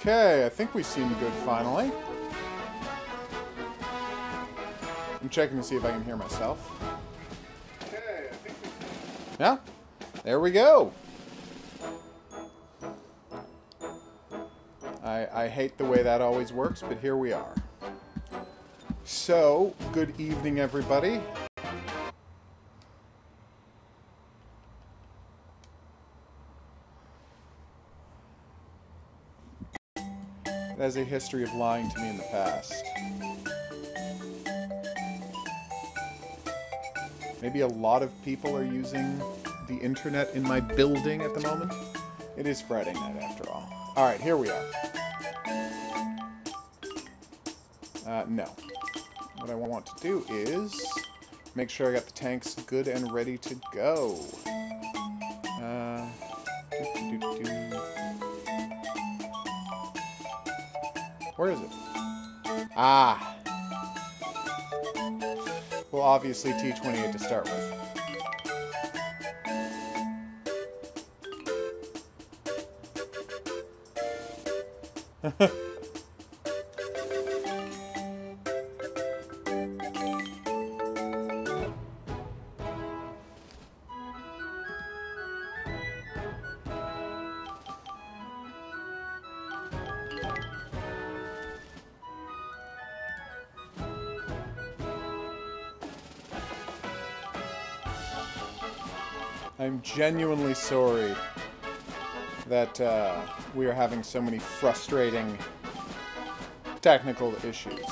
Okay, I think we seem good finally. I'm checking to see if I can hear myself. Okay, I think we seem... Yeah, there we go. I hate the way that always works, but here we are. So, good evening, everybody. It has a history of lying to me in the past. Maybe a lot of people are using the internet in my building at the moment. It is Friday night, after all. Alright, here we are. No. What I want to do is make sure I got the tanks good and ready to go. Where is it? Ah! Well, obviously T-28 to start with. I'm genuinely sorry that we are having so many frustrating technical issues.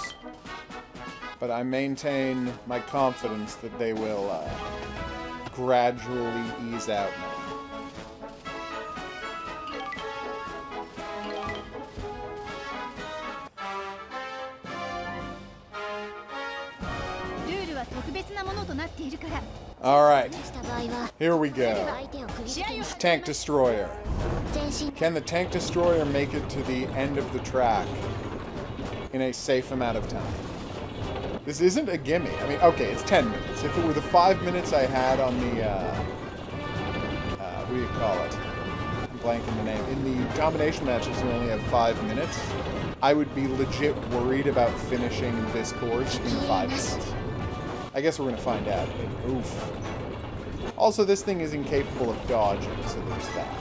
But I maintain my confidence that they will gradually ease out now. Alright, here we go. Tank Destroyer. Can the Tank Destroyer make it to the end of the track in a safe amount of time? This isn't a gimme. I mean, okay, it's 10 minutes. If it were the 5 minutes I had on the, what do you call it? I'm blanking the name. In the combination matches, you only have 5 minutes. I would be legit worried about finishing this course in 5 minutes. I guess we're going to find out. Oof. Also, this thing is incapable of dodging, so there's that.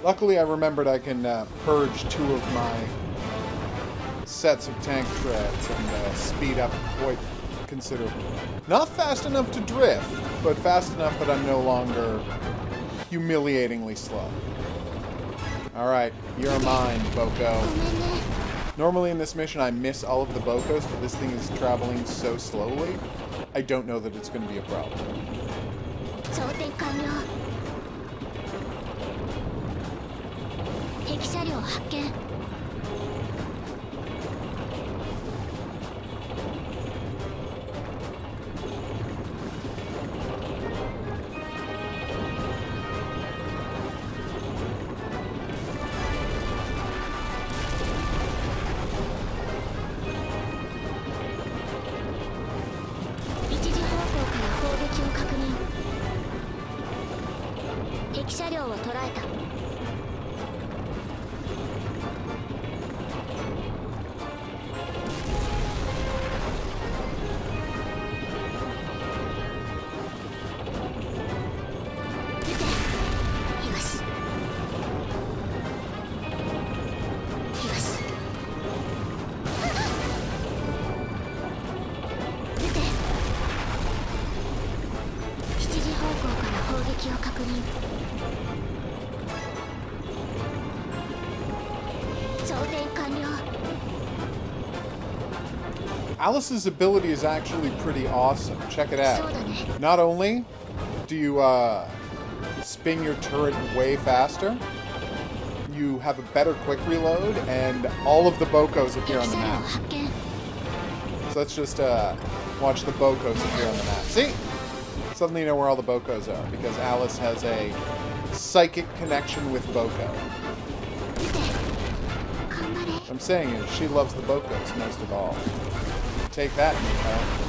Luckily, I remembered I can purge 2 of my sets of tank treads and speed up quite considerably. Not fast enough to drift, but fast enough that I'm no longer humiliatingly slow. Alright, you're mine, Boko. Normally in this mission I miss all of the Bokos, but this thing is traveling so slowly, I don't know that it's going to be a problem. Alice's ability is actually pretty awesome. Check it out. Not only do you spin your turret way faster, you have a better quick reload, and all of the Bokos appear on the map. So let's just watch the Bokos appear on the map. See? Suddenly you know where all the Bokos are, because Alice has a psychic connection with Boko. What I'm saying is, she loves the Bokos most of all. Take that, Nico.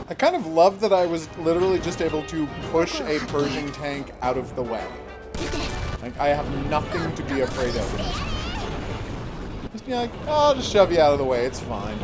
I kind of love that I was literally just able to push a Pershing tank out of the way. Like, I have nothing to be afraid of. Just be like, oh, I'll just shove you out of the way, it's fine.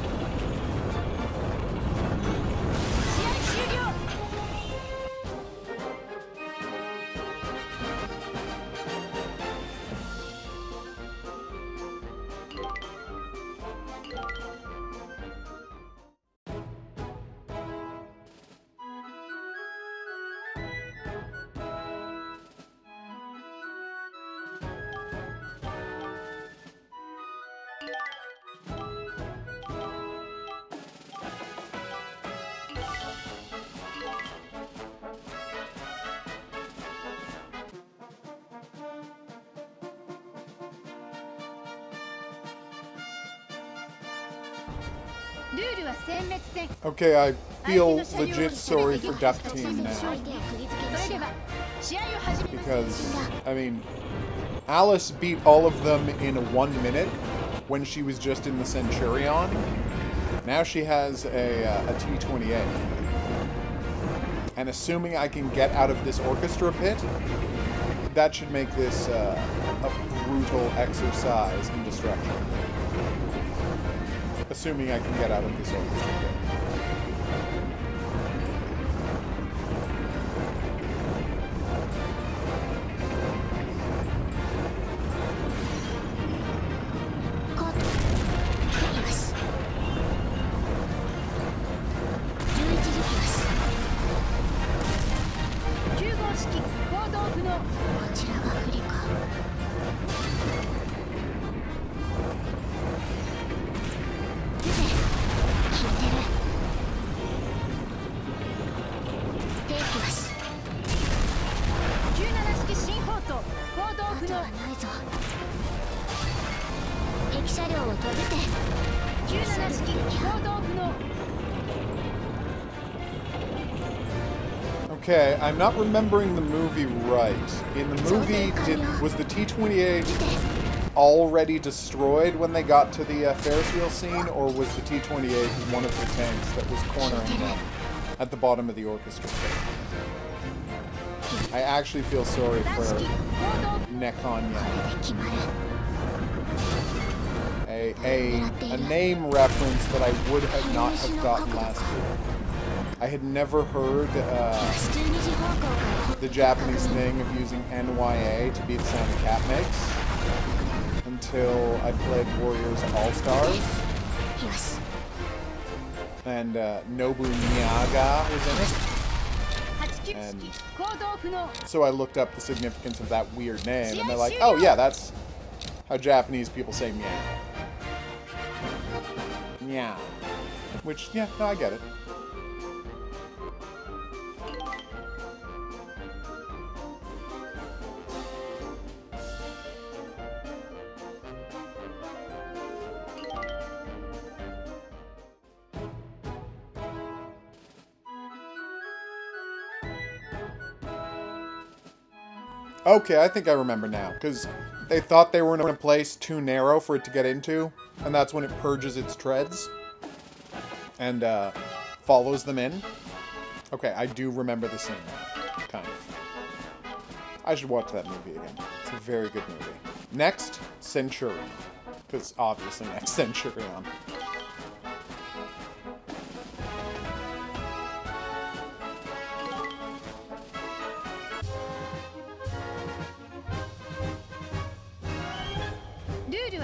Okay, I feel legit sorry for Duck Team now. Because, I mean, Alice beat all of them in 1 minute when she was just in the Centurion. Now she has a T-28. And assuming I can get out of this orchestra pit, that should make this a brutal exercise in destruction. Assuming I can get out of this orchestra pit. Okay, I'm not remembering the movie right. In the movie, was the T-28 already destroyed when they got to the Ferris wheel scene, or was the T-28 one of the tanks that was cornering them at the bottom of the orchestra pit? I actually feel sorry for Nekonya. A name reference that I would have not have gotten last year. I had never heard the Japanese thing of using NYA to be the sound the cat makes until I played Warriors All-Stars. And Nobu Miyaga was in it. And so I looked up the significance of that weird name, and they're like, oh yeah, that's how Japanese people say meow. Meow. Which, yeah, no, I get it. Okay, I think I remember now, because they thought they were in a place too narrow for it to get into, and that's when it purges its treads and follows them in. Okay, I do remember the scene, kind of. I should watch that movie again. It's a very good movie. Next, Centurion. Because obviously next Centurion. Rule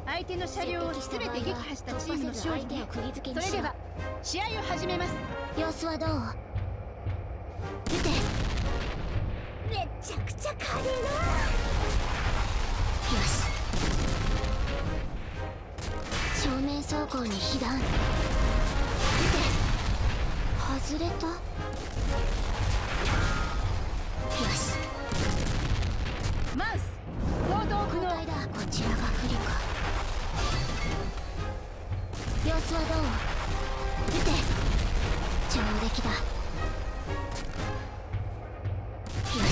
相手の車両を全て撃破したチームの勝利ね。それでは試合を始めます。様子はどう？撃て。めちゃくちゃ軽いな。よし。正面走行に被弾。撃て。外れた。よし。マウス行動不能だ。こちらが不利か。様子はどう？撃て。上出来だ。よし。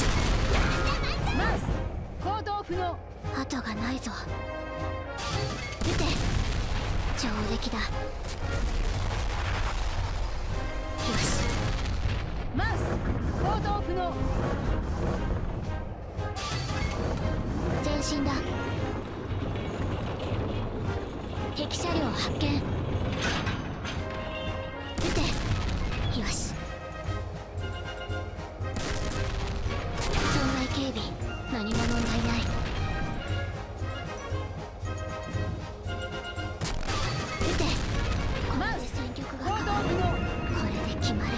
マウス行動不能。後がないぞ。撃て。上出来だ。よし。マウス行動不能。前進だ。敵車両発見。撃て。よし。損害警備何も問題ない。撃て。ここで戦局が変わる。これで決まる。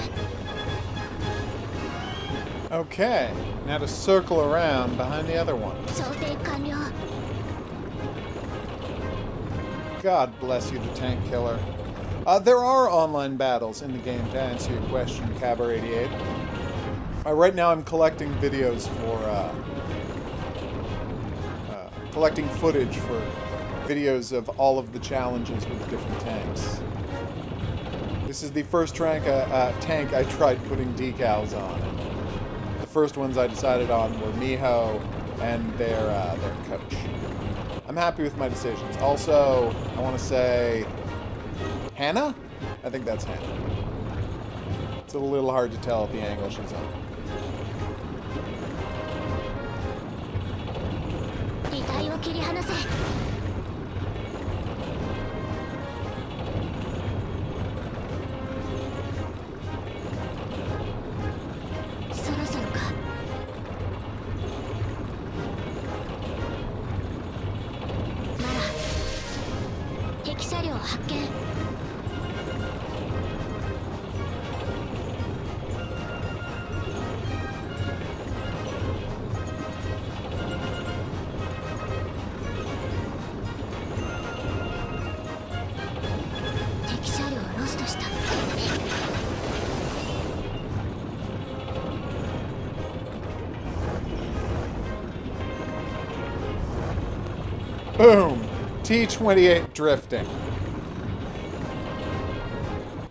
Okay, now to circle around behind the other one. 想定完了。 God bless you, the tank killer. There are online battles in the game, to answer your question, Caber88. Right now I'm collecting videos for, collecting footage for videos of all of the challenges with different tanks. This is the first tank I tried putting decals on. The first ones I decided on were Miho and their coach. I'm happy with my decisions. Also, I want to say Hannah? I think that's Hannah. It's a little hard to tell at the angle she's on. 遺体を切り離せ。そろそろか。なら敵車両発見。敵車両ロストした。 Boom! T-28 drifting.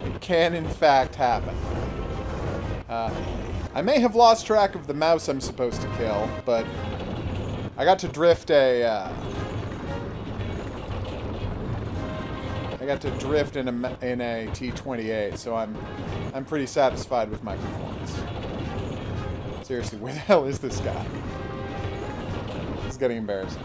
It can, in fact, happen. I may have lost track of the mouse I'm supposed to kill, but I got to drift a, I got to drift in a T-28, so I'm pretty satisfied with my performance. Seriously, where the hell is this guy? It's getting embarrassing.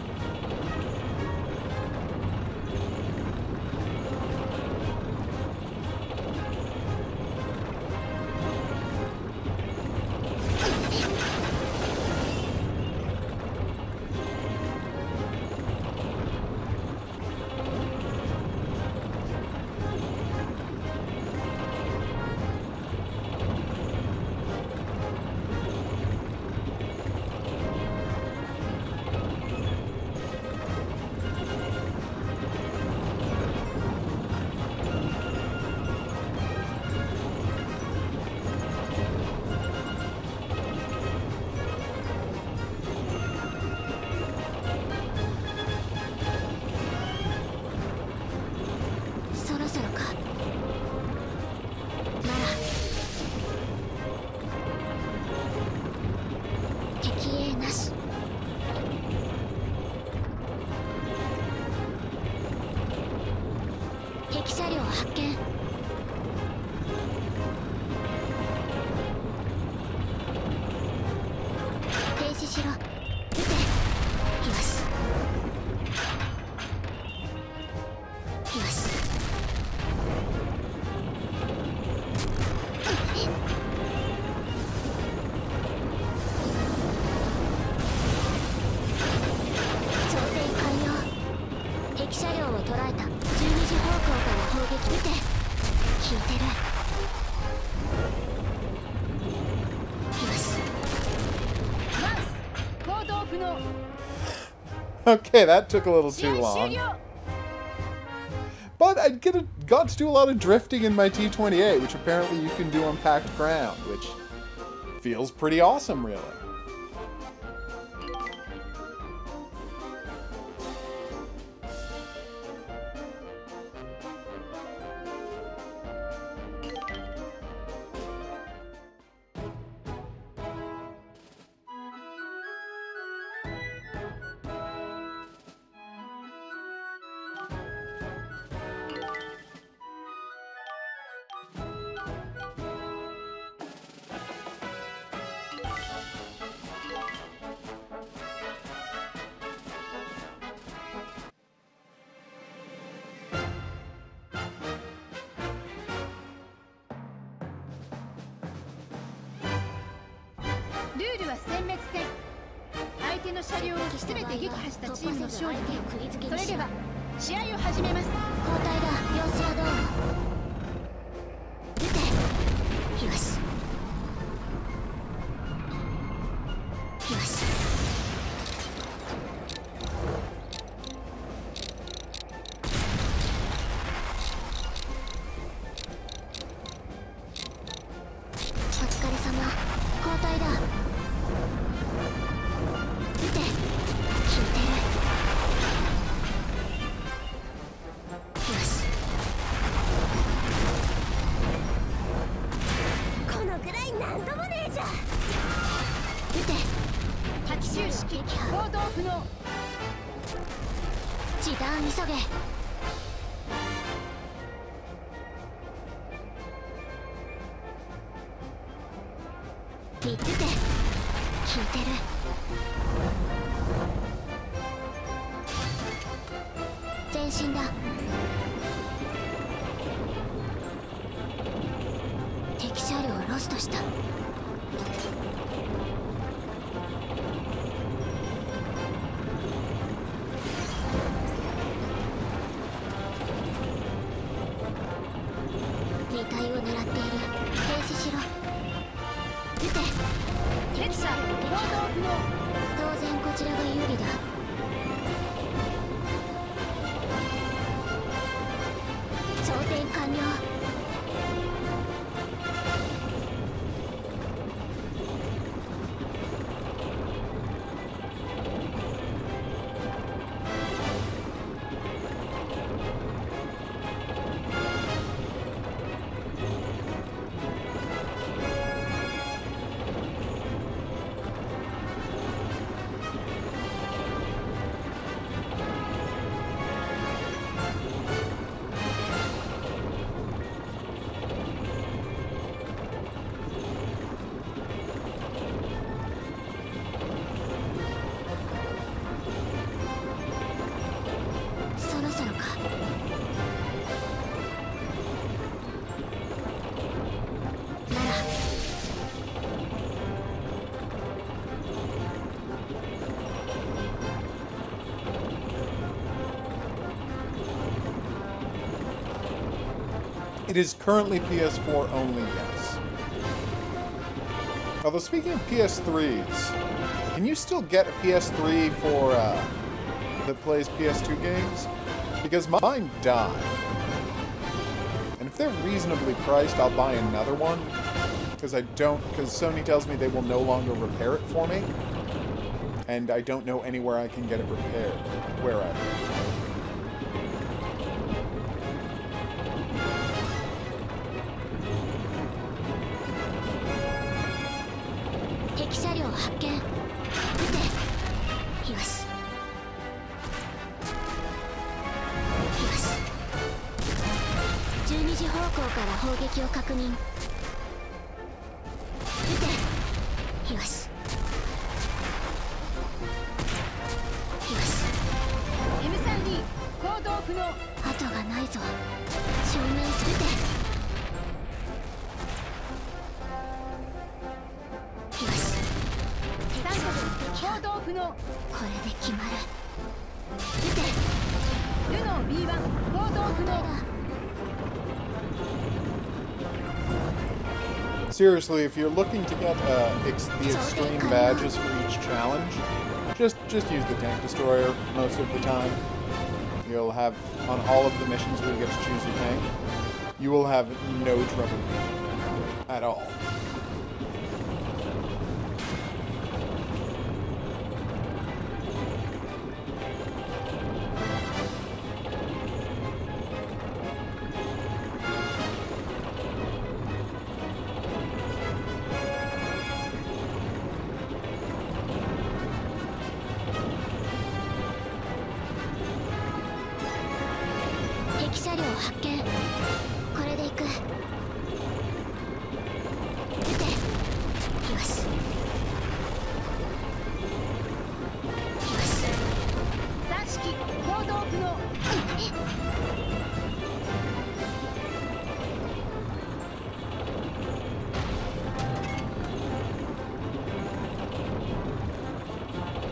敵車両を捉えた。12時方向から砲撃。見て、聞いてる。よし。マウス行動不能。 Okay, that took a little 試 too 合終 long. 了。 But I got to do a lot of drifting in my T-28, which apparently you can do on packed ground, which feels pretty awesome, really.ルールは殲滅戦。相手の車両を全て撃破したチームの勝利。それでは試合を始めます。交代だ。様子はどう？撃て。よし。よし。お疲れ様。交代だ。撃て。聞いてる。よし。このくらいなんともねえじゃん。撃て。8周式行動不能。時短急げ。撃ってて。聞いてる。前進だ。敵車両ロストした。2体を狙っている。停止しろ。撃て。敵車行動不能。当然こちらが有利だ。装填完了。そろそろか。なら。It is currently PS4 only, yes. Although speaking of PS3s, can you still get a PS3 for that plays PS2 games? Because mine died. And if they're reasonably priced, I'll buy another one. Because Sony tells me they will no longer repair it for me. And I don't know anywhere I can get it repaired. Where at? 敵車両発見。撃て。よし。よし。12時方向から砲撃を確認。撃て。よし。よし。 M3D 行動不能。後がないぞ。正面するて。よし。3角行動不能。これで決まる。撃て。ルノ Seriously, if you're looking to get the extreme badges for each challenge, just use the tank destroyer most of the time. You'll have, on all of the missions where you get to choose your tank, you will have no trouble at all.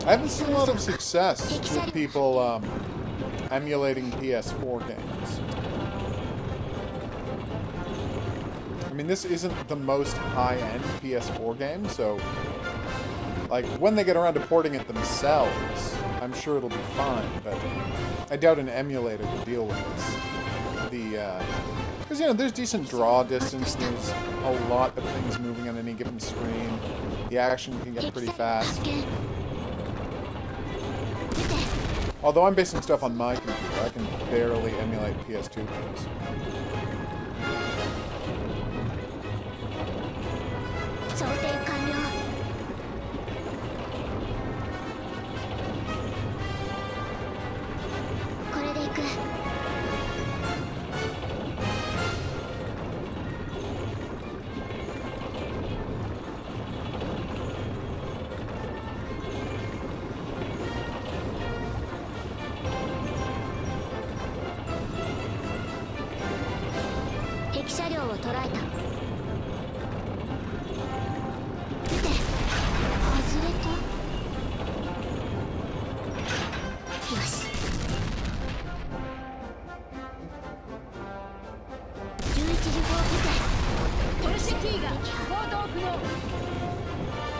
I haven't seen a lot of success with people emulating PS4 games. I mean, this isn't the most high-end PS4 game, so like when they get around to porting it themselves, I'm sure it'll be fine. But I doubt an emulator will deal with this. Because, you know, there's decent draw distance, there's a lot of things moving on any given screen. The action can get pretty fast. Although I'm basing stuff on my computer, I can barely emulate PS2 games.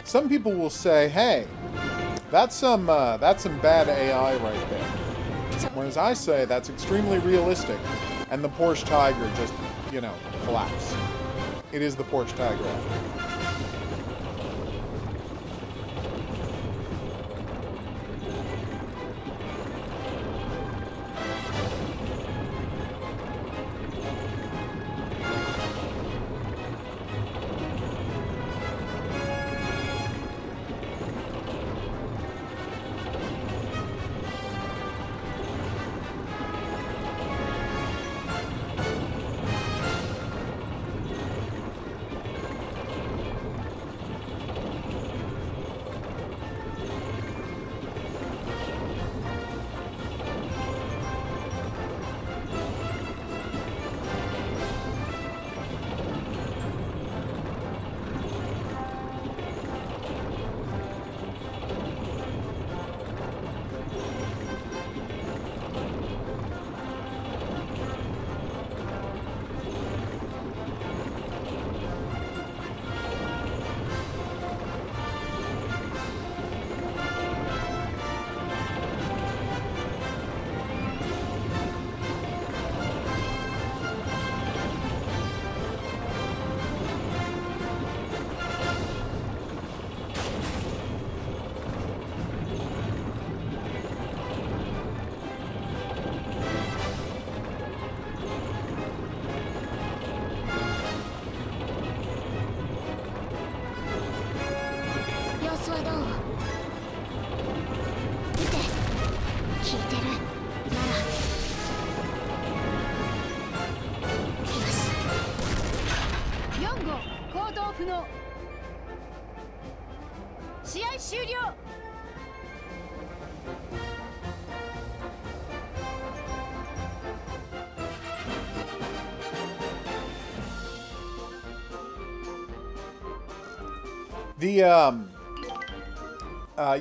Some people will say, hey, that's some bad AI right there. Whereas I say that's extremely realistic. And the Porsche Tiger just, you know, collapsed. It is the Porsche Tiger after all.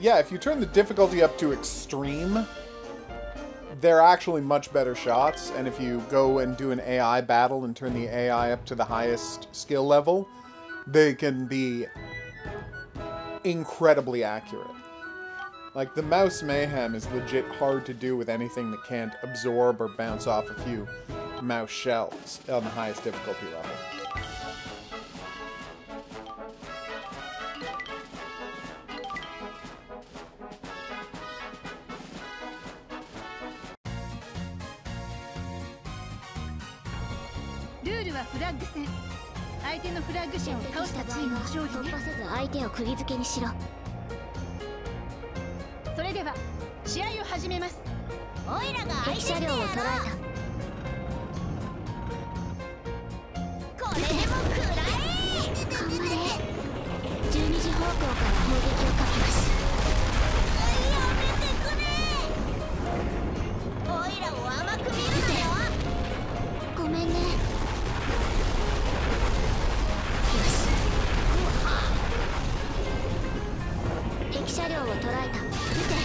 Yeah, if you turn the difficulty up to extreme, they're actually much better shots, and if you go and do an AI battle and turn the AI up to the highest skill level, they can be incredibly accurate. Like, the Mouse Mayhem is legit hard to do with anything that can't absorb or bounce off a few mouse shells on the highest difficulty level. Rule はフラッグ戦。相手のフラッグ者を倒したチームの勝利ね。突破せず相手を釘付けにしろ。それでは試合を始めます。オイラが敵車両を捉えた。これでも食らえ。頑張れ。12時方向から砲撃をかけます。やめてくれ。オイラを甘く見るなよ。ごめんね。よし。敵車両を捉えた。撃て。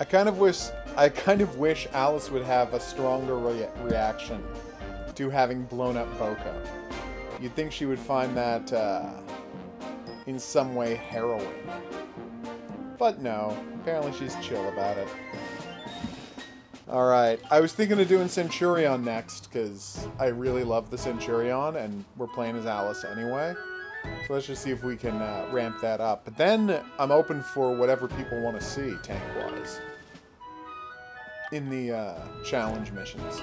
I kind of wish Alice would have a stronger reaction to having blown up Boko. You'd think she would find that in some way harrowing. But no, apparently she's chill about it. Alright, I was thinking of doing Centurion next, because I really love the Centurion, and we're playing as Alice anyway. So let's just see if we can ramp that up. But then I'm open for whatever people want to see, tank-wise, in the challenge missions.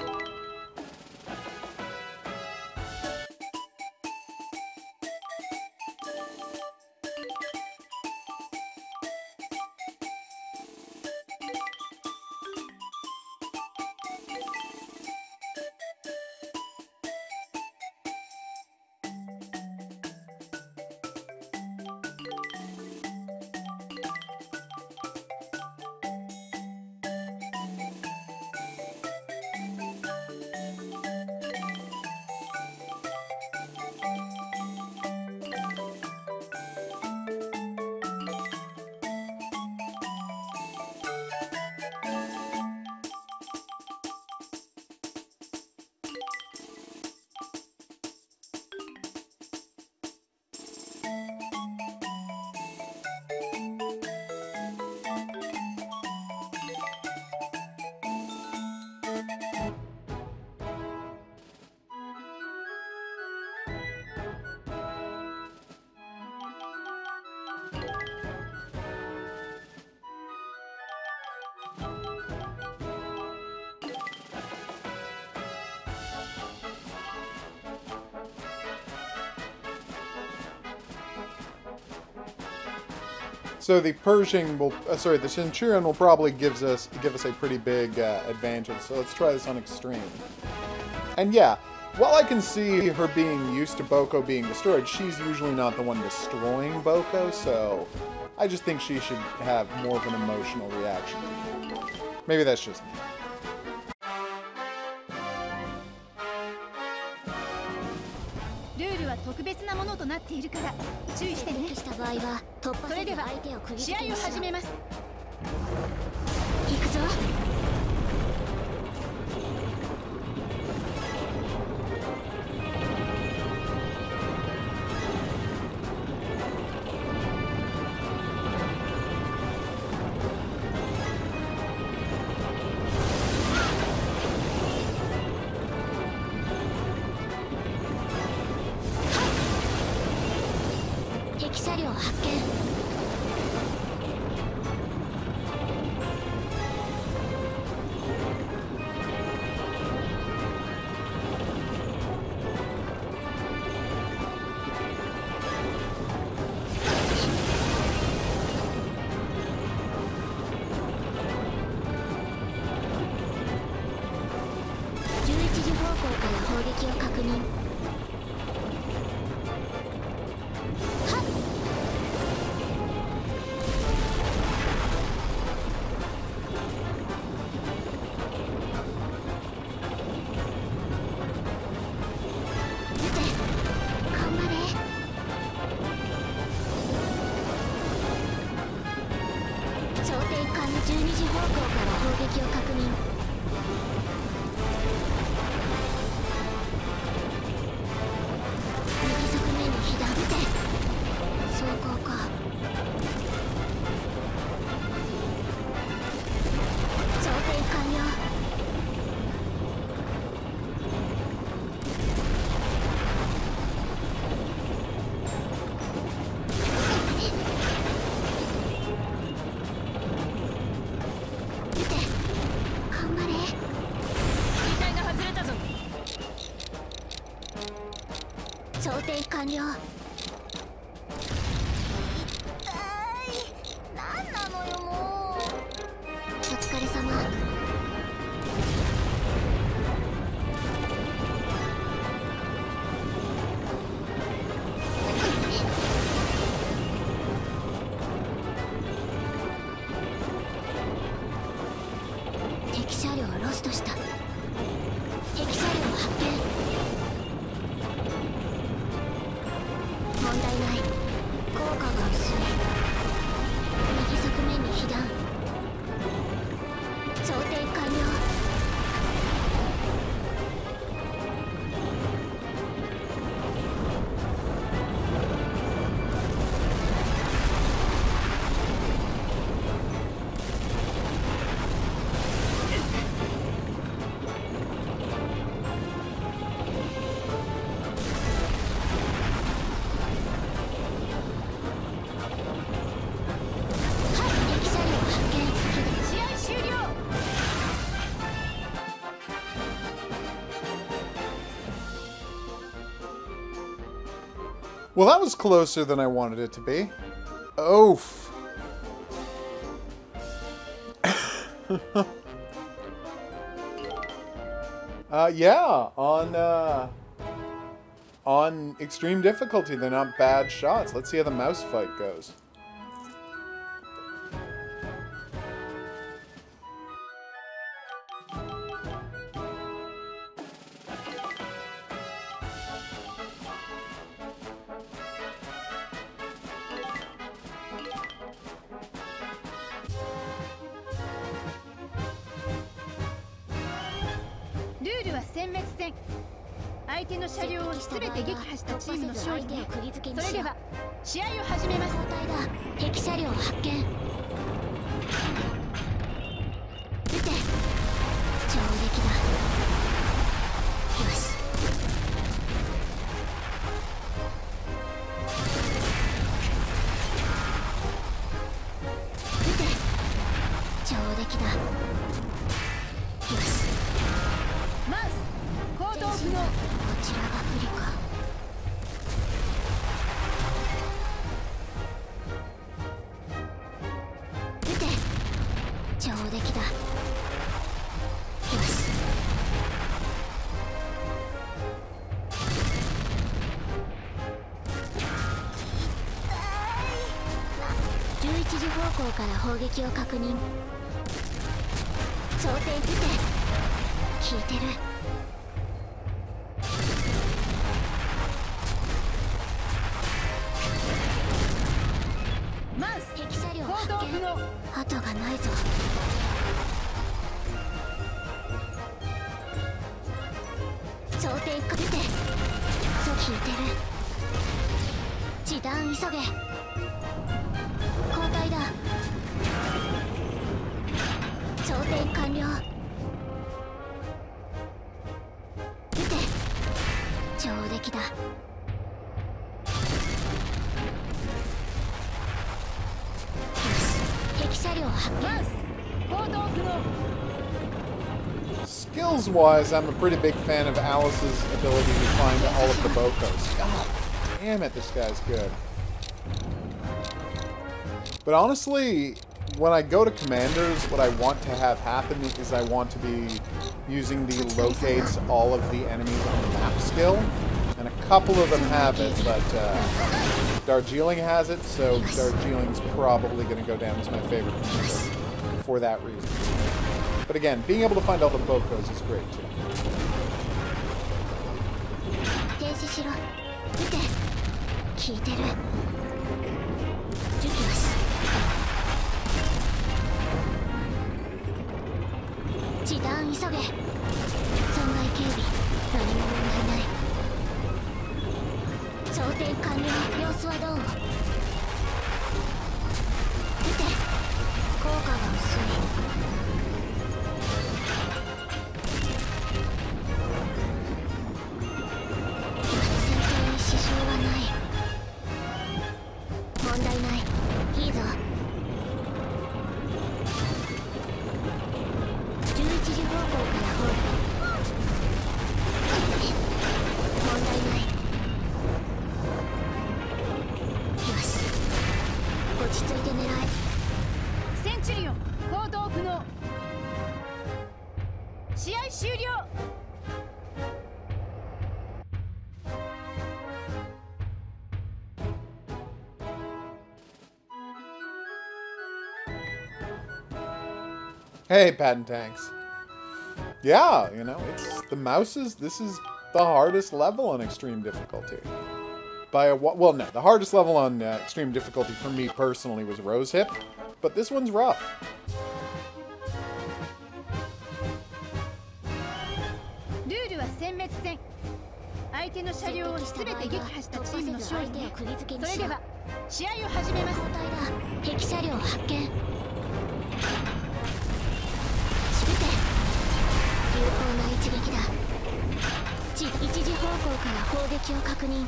So the Pershing will, the Centurion will probably give us a pretty big advantage. So let's try this on Extreme. And yeah, while I can see her being used to Boko being destroyed, she's usually not the one destroying Boko, so I just think she should have more of an emotional reaction. Maybe that's just me. 特別なものとなっているから注意してね。それでは試合を始めます。行くぞ。敵車両発見。から砲撃を確認。はっ。撃て、頑張れ。超低管の12時方向から砲撃を確認。右側面に被弾。撃て、走行か。装填完了。撃て、頑張れ。機体が外れたぞ。装填完了。痛い。何なのよもう。お疲れ様。敵車両をロストした。敵車両を発見。問題ない。効果が薄い。右側面に被弾。装填完了。はい、敵車両発見。試合終了。Well, that was closer than I wanted it to be. Oof. Yeah, on extreme difficulty, they're not bad shots. Let's see how the mouse fight goes. Rule は殲滅戦。相手の車両を全て撃破したチームの勝利ね。それでは試合を始めます。交代だ。敵車両発見。撃て、上出来だ。よし。撃て、上出来だ。よし。マウス行動不能。こちらが不利か。撃て、上出来だ。よし。11時方向から砲撃を確認。装填撃て、効いてる。マウス敵車両行発見。動不能。後がないぞ。装填かけて。そう効いてる。時短急げ。交代だ。装填完了。撃て、上出来だ。敵車両発見。マウス行動不能。 Skills-wise, I'm a pretty big fan of Alice's ability to find all of the Bocos. God damn it, this guy's good. But honestly, when I go to commanders, what I want to have happen is I want to be using the locates all of the enemies on the map skill. And a couple of them have it, but Darjeeling has it, so Darjeeling's probably going to go down as my favorite commander for that reason. But again, being able to find all the Bokos is great too. 聞いてる。準備よし。時短急げ。損害警備、何も問題ない。装填完了。様子はどう？出て。効果が薄い。戦闘に支障はない。 問題ない。いいぞ。11時方向からホール。問題ない。よし。落ち着いて狙え。センチュリオン行動不能。試合終了。 Hey, patent tanks. Yeah, you know, it's the mouses. This is the hardest level on extreme difficulty. By a well, no, the hardest level on extreme difficulty for me personally was Rosehip, but this one's rough. ルールは殲滅戦。相手の車両を全て撃破したチームの勝利ね。それでは試合を始めます。敵車両発見。 有効な一撃だ。一時方向から砲撃を確認。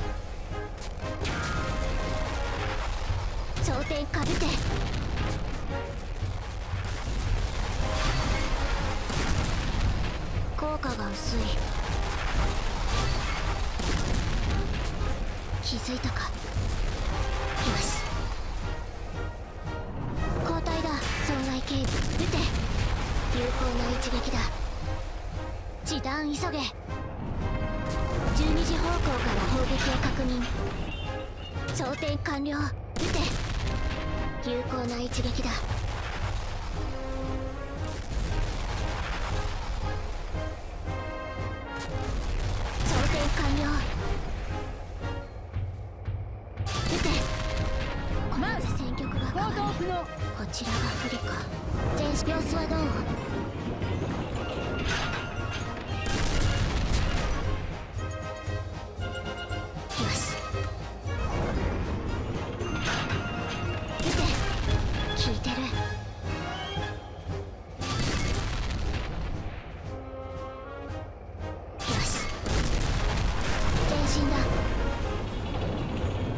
装填かぶて。効果が薄い。気づいたか。よし。交代だ。損害警備。撃て。有効な一撃だ。 時短急げ。12時方向から砲撃を確認。装填完了。撃て。有効な一撃だ。装填完了。撃て。ここで戦局が変わる。こちらが不利か。前様子はどう？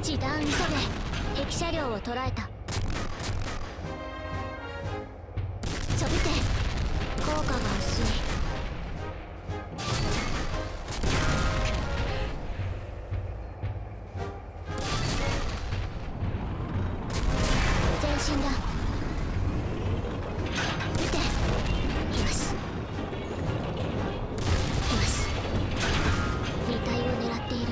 時短急げ。敵車両を捉えた。そびて。効果が薄い。前進だ。撃て。よし。よし。2体を狙っている。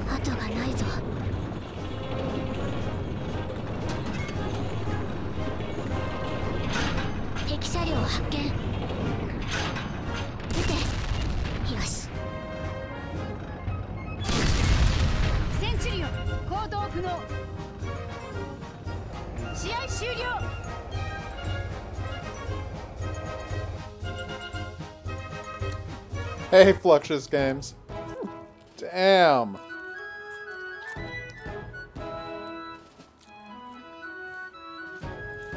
後がないぞ。敵車両発見。撃て。よし。センチュリオン行動不能。試合終了。 Hey, Fluxus Games. Damn.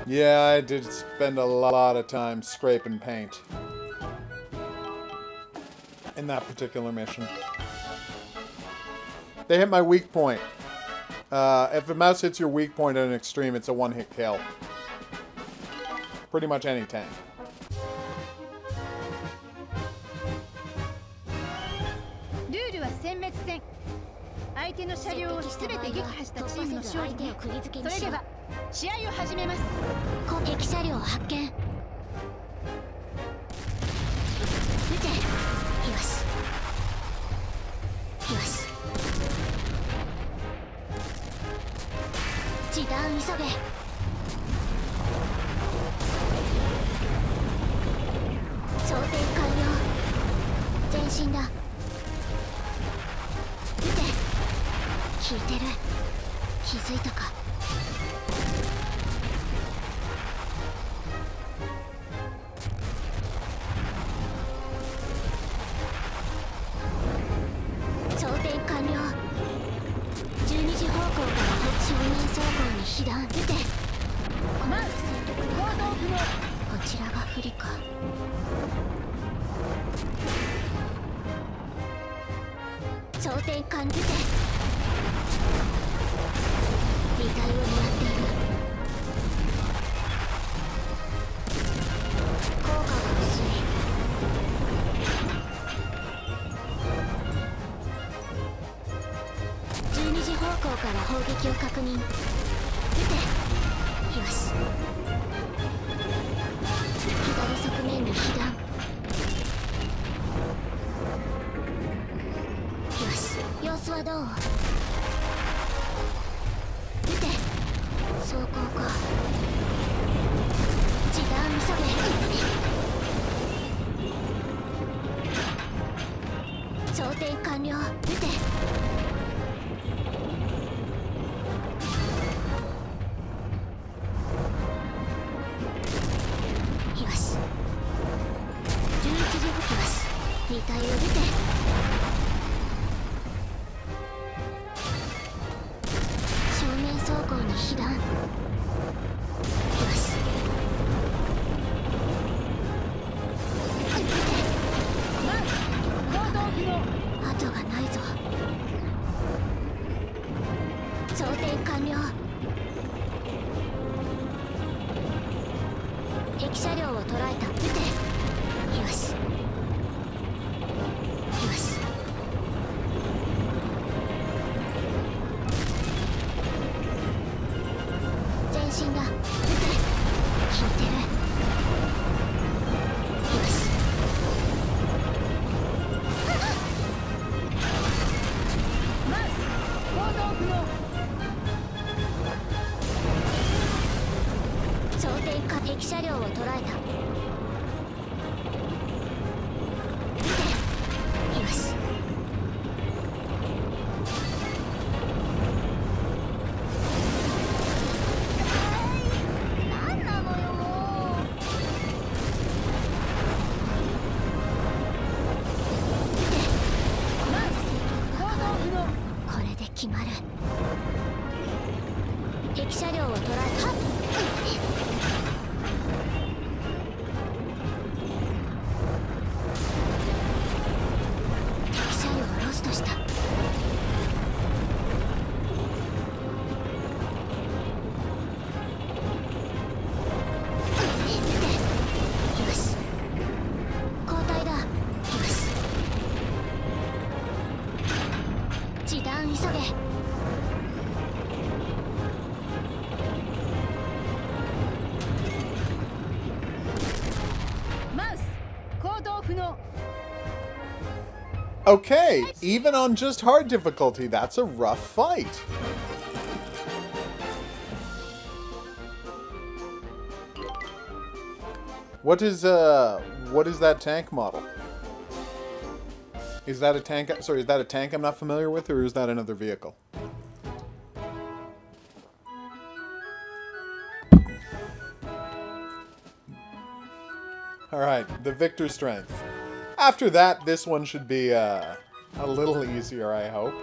Yeah, I did spend a lot of time scraping paint in that particular mission. They hit my weak point. If a mouse hits your weak point at an extreme, it's a one-hit kill. Pretty much any tank. Okay, even on just hard difficulty, that's a rough fight. What is that tank model? Is that a tank? Sorry, is that a tank I'm not familiar with, or is that another vehicle? Alright, the Victor Strength. After that, this one should be a little easier, I hope.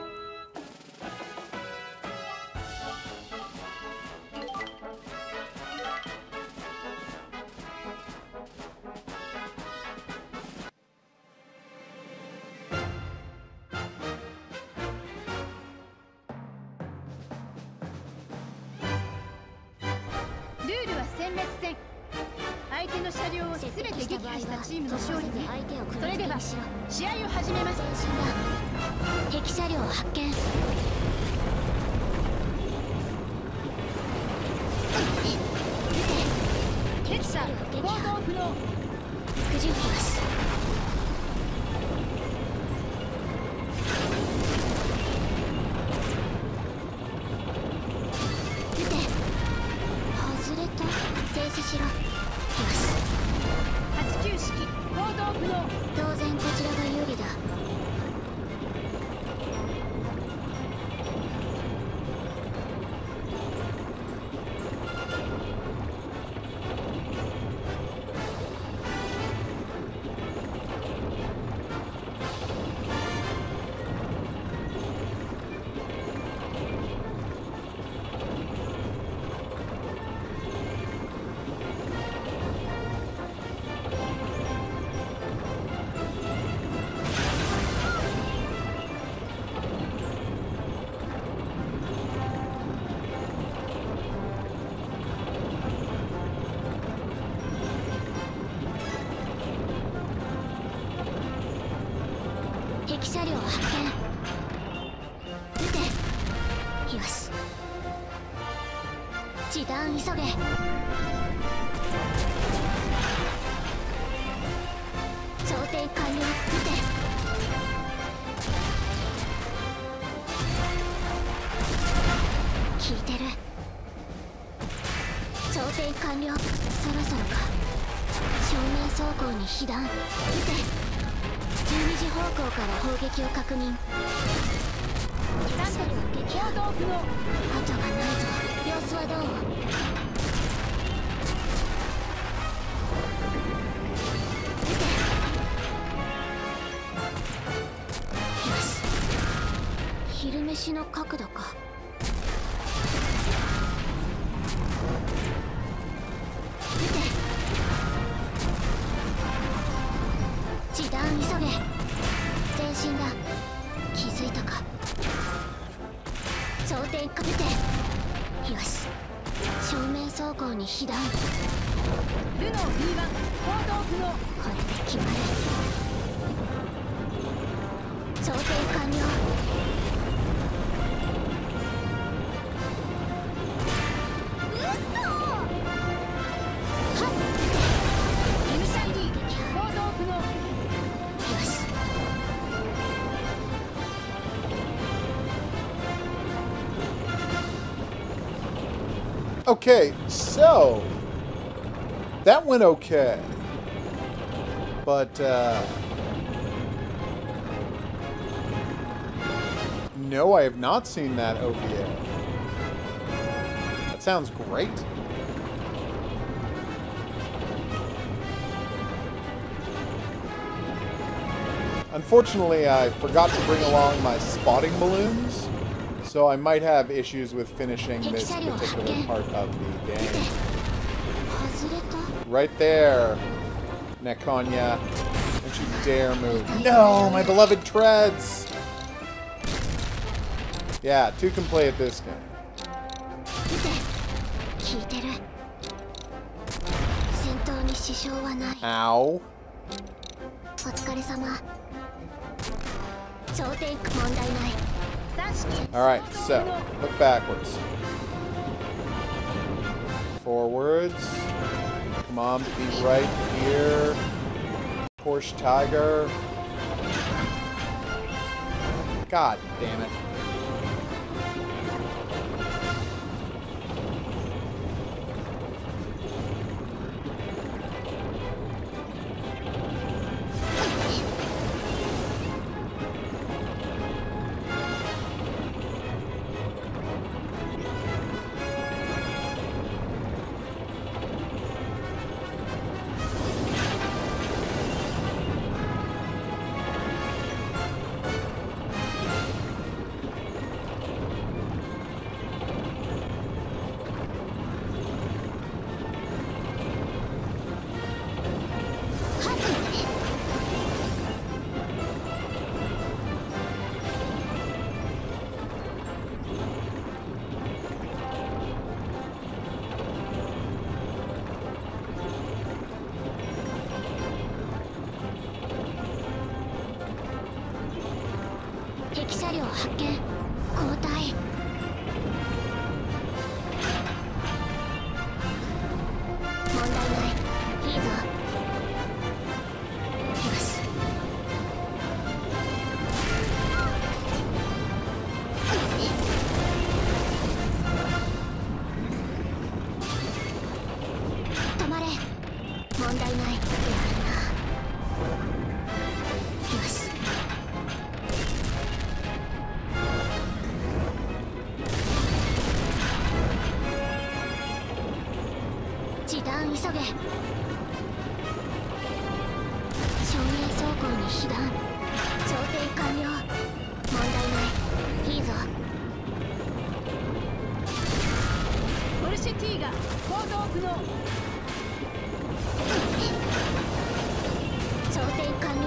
殲滅戦。相手の車両を全て撃破したチームの勝利ね。それでは試合を始めます。敵車両発見。敵車行動不能。陸巡機なし。撃て。外れた。停止しろ。よし。89式行動不能。当然こちらが有利だ。敵車両発見。撃て。よし。地弾急げ。装填完了。撃て。効いてる。装填完了。そろそろか。正面走行に被弾。撃て。12時方向から砲撃を確認。3節行動不能。後がないぞ。様子はどう？撃て。よし。昼飯の角度か。撃て。地弾急げ。前進だ。気づいたか。装填かけて。よし。正面走行に被弾。ルノー B1 行動不能。これで決まる。装填完了。MCD 行動不能。よし。Okay, so that went okay. But no, I have not seen that OVA. That sounds great. Unfortunately, I forgot to bring along my spotting balloons, so I might have issues with finishing this particular part of the game. Right there, Nekonya. Don't you dare move. No, my beloved treads! Yeah, two can play at this game. Ow. お疲れ様。問題ない。 Alright, so, look backwards. Forwards. Come on, be right here. Porsche Tiger. God damn it. 敵車両発見。交代。問題ない。いいぞ。よし。止まれ。問題ない。やるな。よし。時短急げ。照明走行に被弾。装填完了。問題ない。いいぞ。ポルシェ T が行動不能。装填完了。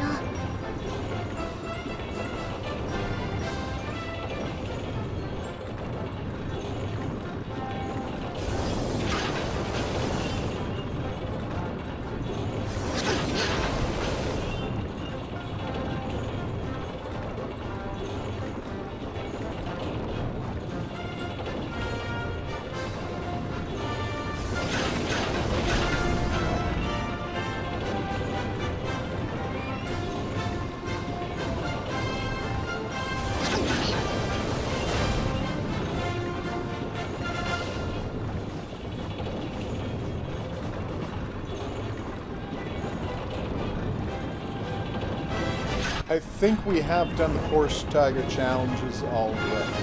I think we have done the Porsche Tiger challenges already.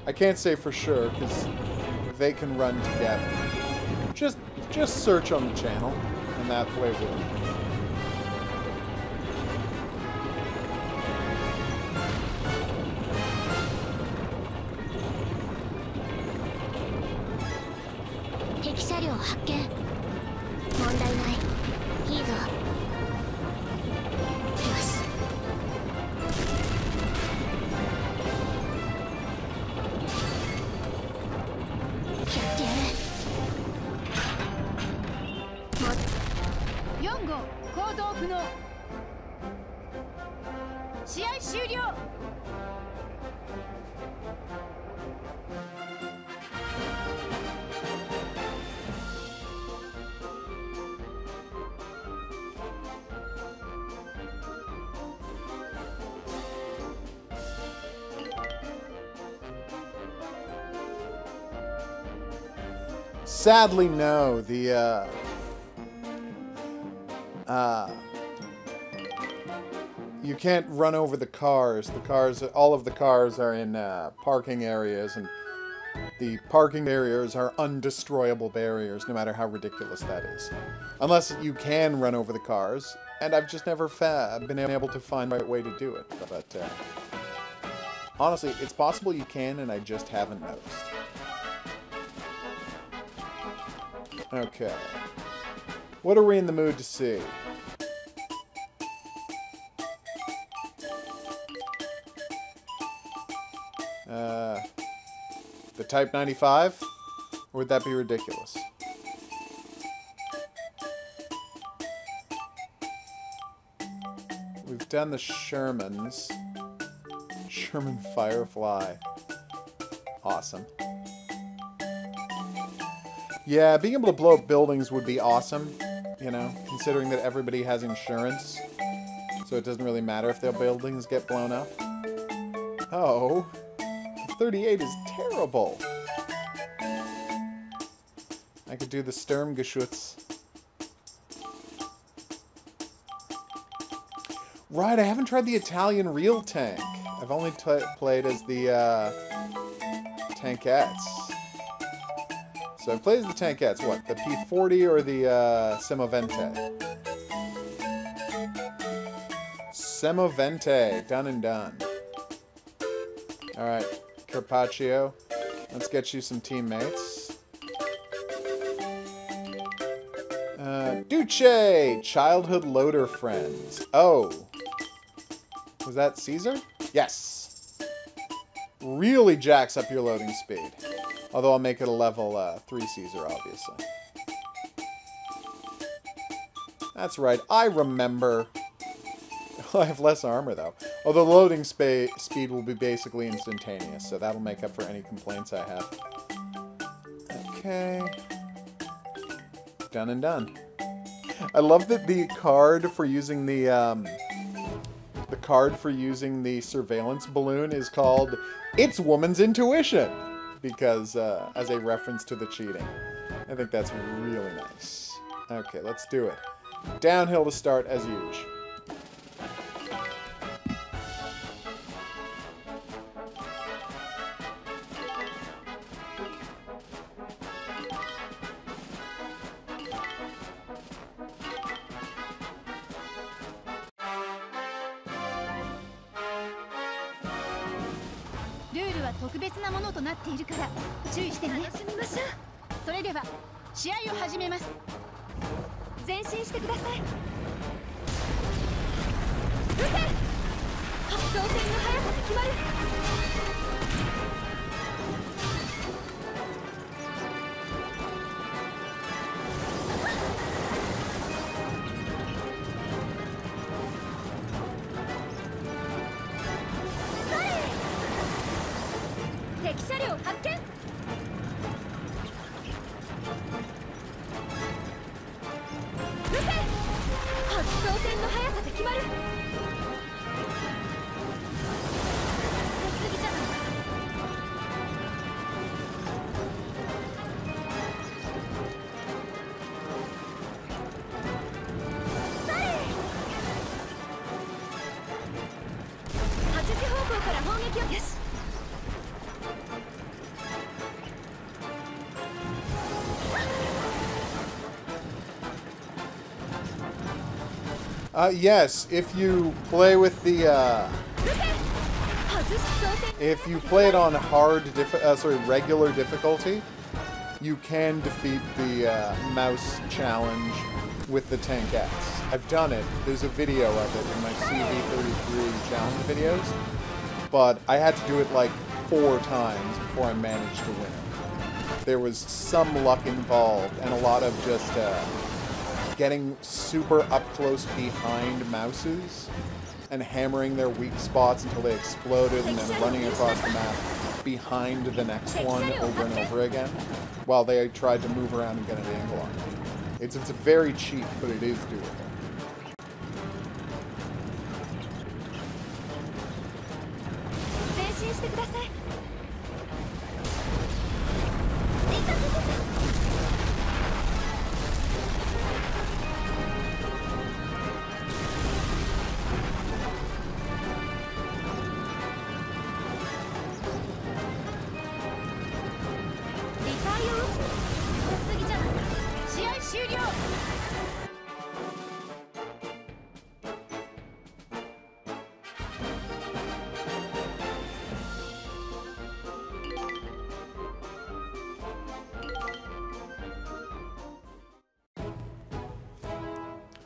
I can't say for sure, because they can run together. Just search on the channel, and that way we'll...敵車両発見。問題ない。いいぞ。よし。やってやる。4号行動不能。試合終了。Sadly, no. You can't run over the cars. All of the cars are in parking areas, and the parking barriers are undestroyable barriers, no matter how ridiculous that is. Unless you can run over the cars, and I've just never been able to find the right way to do it. But honestly, it's possible you can, and I just haven't noticed. Okay. What are we in the mood to see? The Type 95? Or would that be ridiculous? We've done the Shermans. Sherman Firefly. Awesome. Yeah, being able to blow up buildings would be awesome, you know, considering that everybody has insurance. So it doesn't really matter if their buildings get blown up. Oh, 38 is terrible. I could do the Sturmgeschütz. Right, I haven't tried the Italian real tank. I've only played as the tankettes. So I've played as the tankettes. What, the P40 or the Semovente? Semovente. Done and done. Alright, Carpaccio. Let's get you some teammates. Duce! Childhood loader friends. Oh. Was that Caesar? Yes. Really jacks up your loading speed. Although I'll make it a level 3 Caesar, obviously. That's right, I remember. I have less armor, though. Although loading speed will be basically instantaneous, so that'll make up for any complaints I have. Okay. Done and done. I love that the card for using the surveillance balloon is called "It's Woman's Intuition," because as a reference to the cheating. I think that's really nice. Okay, let's do it. Downhill to start as usual. Yes, if you play with the, if you play it on regular difficulty, you can defeat the mouse challenge with the tankettes. I've done it. There's a video of it in my CV33 challenge videos, but I had to do it like 4 times before I managed to win it. There was some luck involved and a lot of just getting super up close behind mouses and hammering their weak spots until they exploded and then running across the map behind the next one over and over again while they tried to move around and get an angle on it. It's very cheap, but it is doable.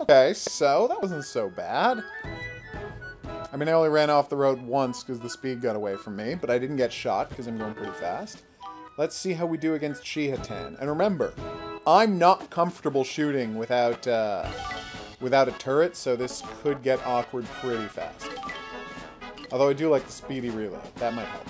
Okay, so that wasn't so bad. I mean, I only ran off the road once because the speed got away from me, but I didn't get shot because I'm going pretty fast. Let's see how we do against Chihatan. And remember, I'm not comfortable shooting without a turret, so this could get awkward pretty fast. Although I do like the speedy reload. That might help.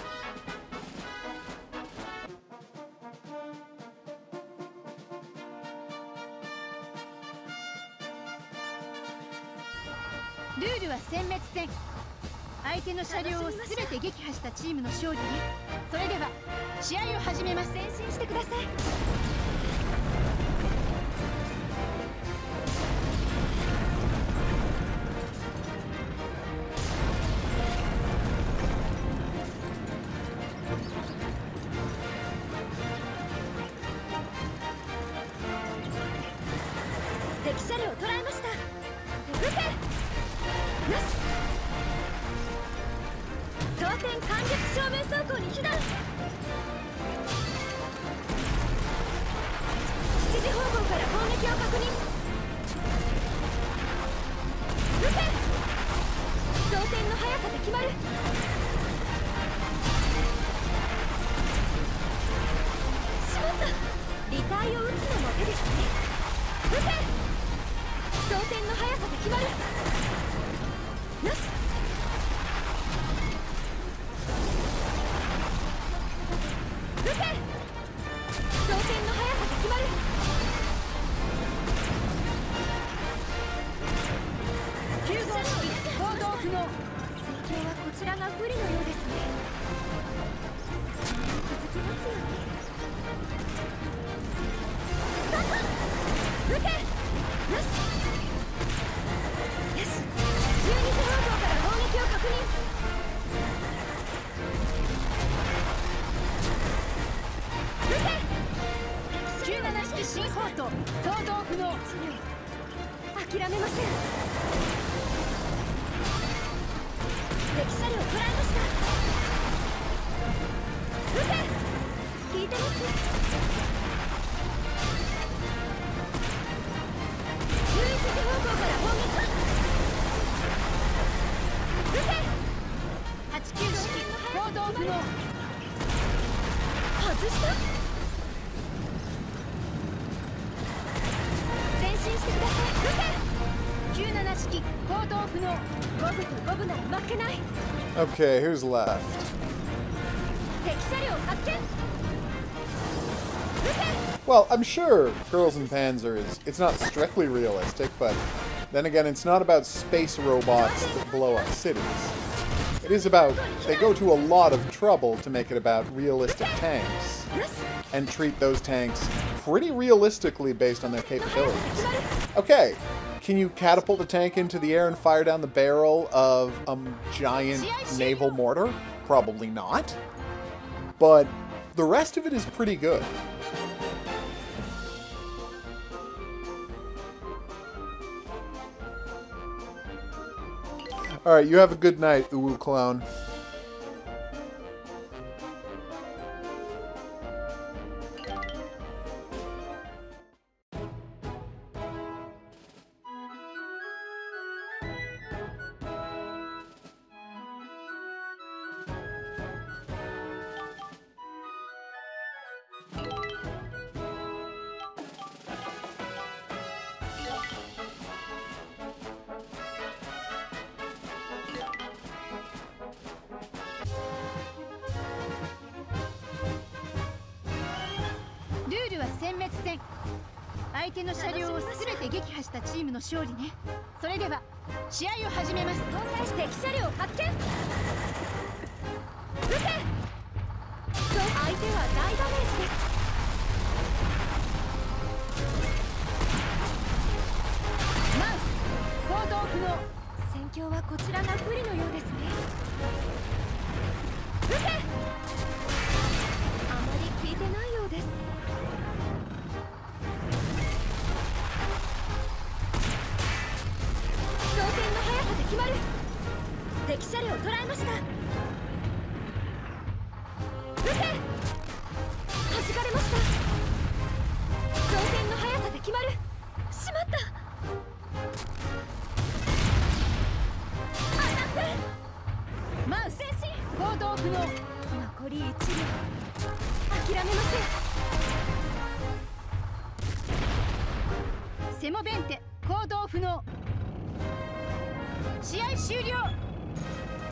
Okay, who's left? Well, I'm sure Girls in Panzer it's not strictly realistic, but then again, it's not about space robots that blow up cities. It is about, they go to a lot of trouble to make it about realistic tanks, and treat those tanks pretty realistically based on their capabilities. Okay, can you catapult a tank into the air and fire down the barrel of a giant naval mortar? Probably not. But the rest of it is pretty good. Alright, you have a good night, Uwu Clone.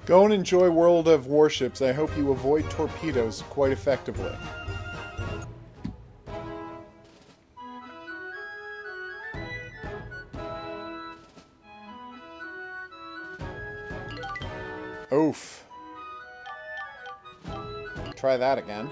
Go and enjoy World of Warships. I hope you avoid torpedoes quite effectively. Oof. Try that again.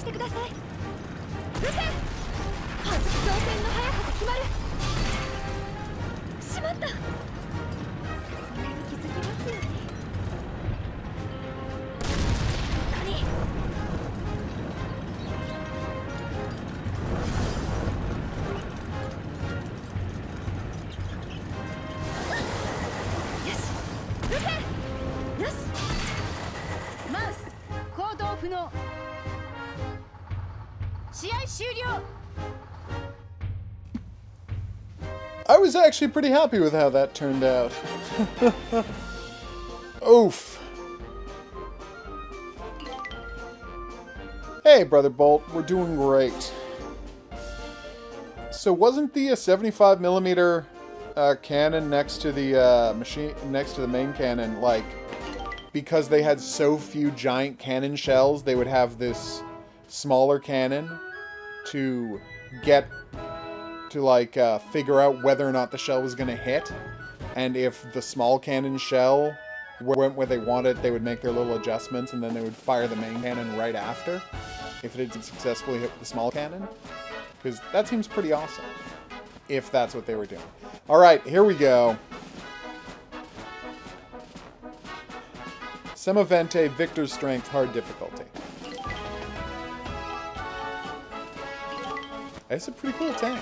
してください。撃て。発動線の速さで決まる。しまった。さすがに気づきますよね。何？よし、撃て。よし。マウス行動不能。試合終了。I was actually pretty happy with how that turned out. Oof. Hey, Brother Bolt, we're doing great. So wasn't the 75mm cannon next to the main cannon, like, because they had so few giant cannon shells, they would have this smaller cannon to get to, like, figure out whether or not the shell was going to hit. And if the small cannon shell went where they wanted, they would make their little adjustments, and then they would fire the main cannon right after, if it had successfully hit the small cannon. Because that seems pretty awesome, if that's what they were doing. Alright, here we go. Semavente, Victor's Strength, Hard Difficulty. That's a pretty cool tank.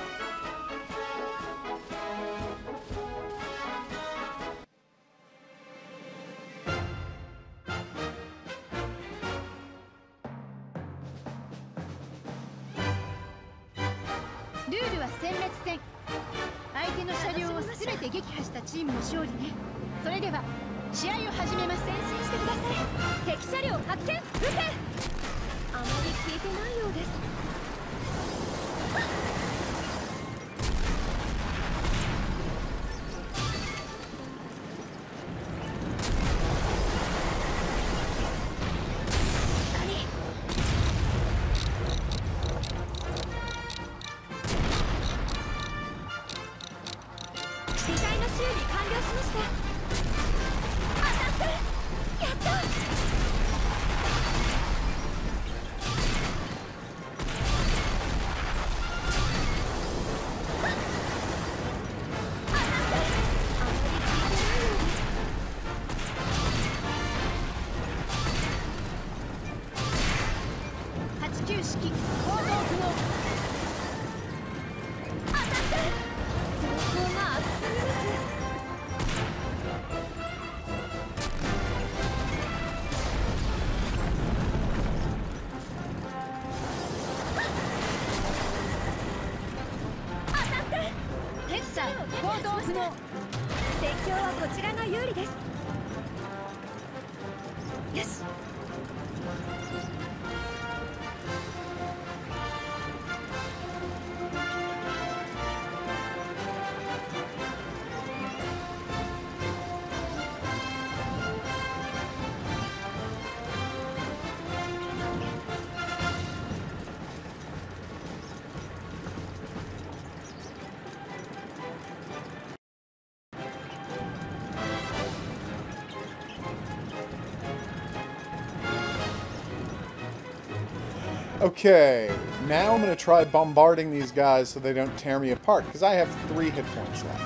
Okay, now I'm going to try bombarding these guys so they don't tear me apart, because I have 3 hit points left.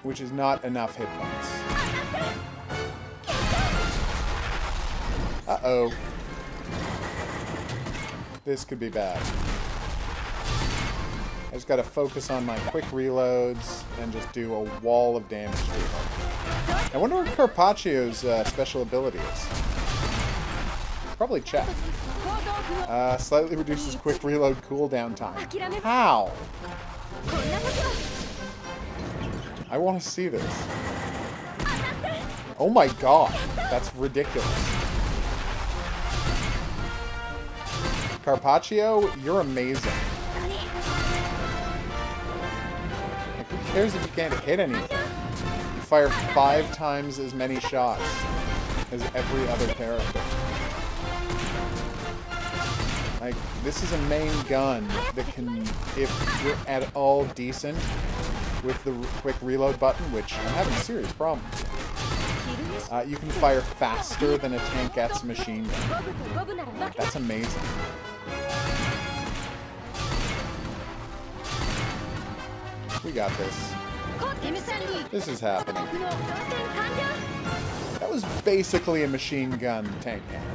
Which is not enough hit points. Uh-oh. This could be bad. I just gotta focus on my quick reloads and just do a wall of damage to them. I wonder what Carpaccio's special ability is. Probably check. Slightly reduces quick reload cooldown time. How? I want to see this. Oh my god, that's ridiculous. Carpaccio, you're amazing. Like, who cares if you can't hit anything? You fire 5 times as many shots as every other character. Like, this is a main gun that can, if you're at all decent with the quick reload button, which I'm having serious problems with, You can fire faster than a tank gets machine gun. That's amazing. We got this. This is happening. That was basically a machine gun tank cannon.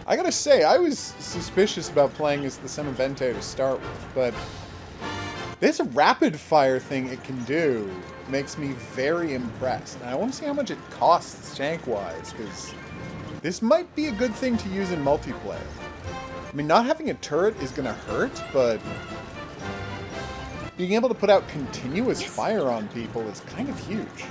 I gotta say, I was suspicious about playing as the Semovente to start with, but this rapid fire thing it can do makes me very impressed. And I want to see how much it costs tank-wise, because this might be a good thing to use in multiplayer. I mean, not having a turret is gonna hurt, but being able to put out continuous fire on people is kind of huge.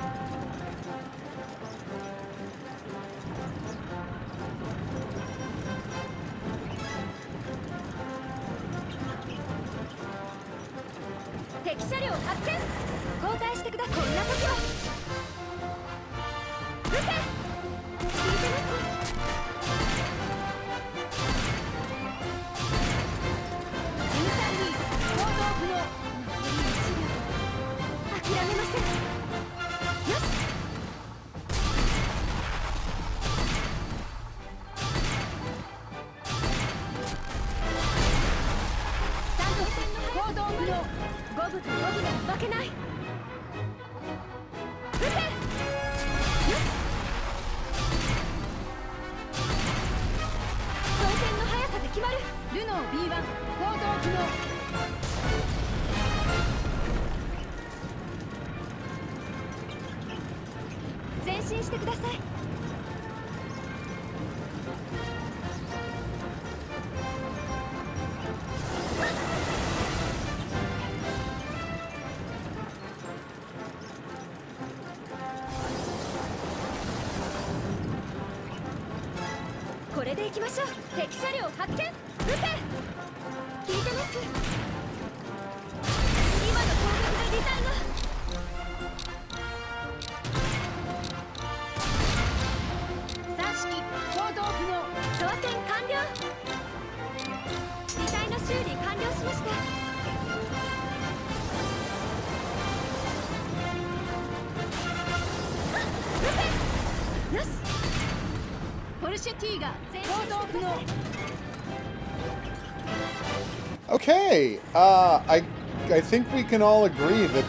Okay, I think we can all agree that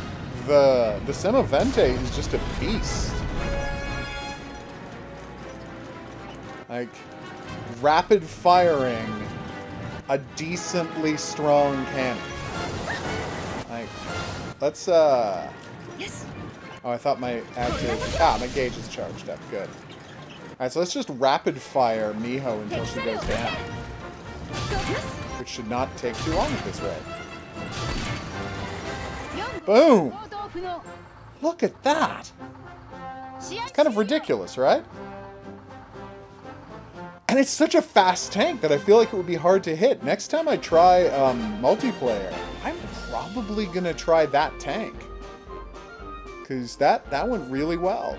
the Semovente is just a beast. Like, rapid firing a decently strong cannon. Like, let's Yes. Oh, I thought my my gauge is charged up. Good. Alright, so let's just rapid fire Miho until she goes down. Which should not take too long at this rate. Boom! Look at that! It's kind of ridiculous, right? And it's such a fast tank that I feel like it would be hard to hit. Next time I try multiplayer, I'm probably going to try that tank. Because that went really well.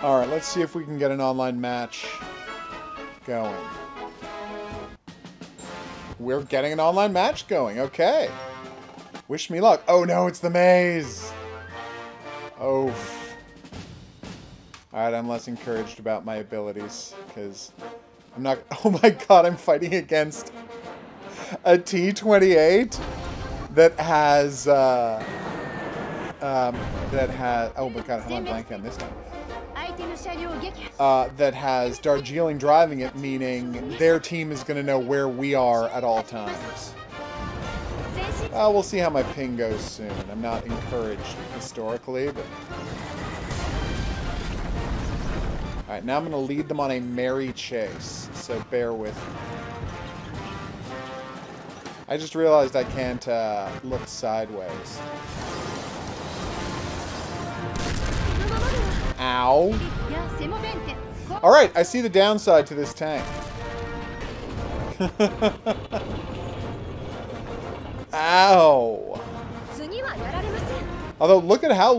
Alright, let's see if we can get an online match going. We're getting an online match going, okay. Wish me luck. Oh no, it's the maze! Oh. Alright, I'm less encouraged about my abilities, because I'm not... Oh my god, I'm fighting against a T-28 that has... Oh my god, how am I blanking on this time? That has Darjeeling driving it, meaning their team is going to know where we are at all times. We'll see how my ping goes soon. I'm not encouraged historically, but... Alright, now I'm going to lead them on a merry chase, so bear with me. I just realized I can't look sideways. Ow. Alright, I see the downside to this tank. Ow. Although, look at how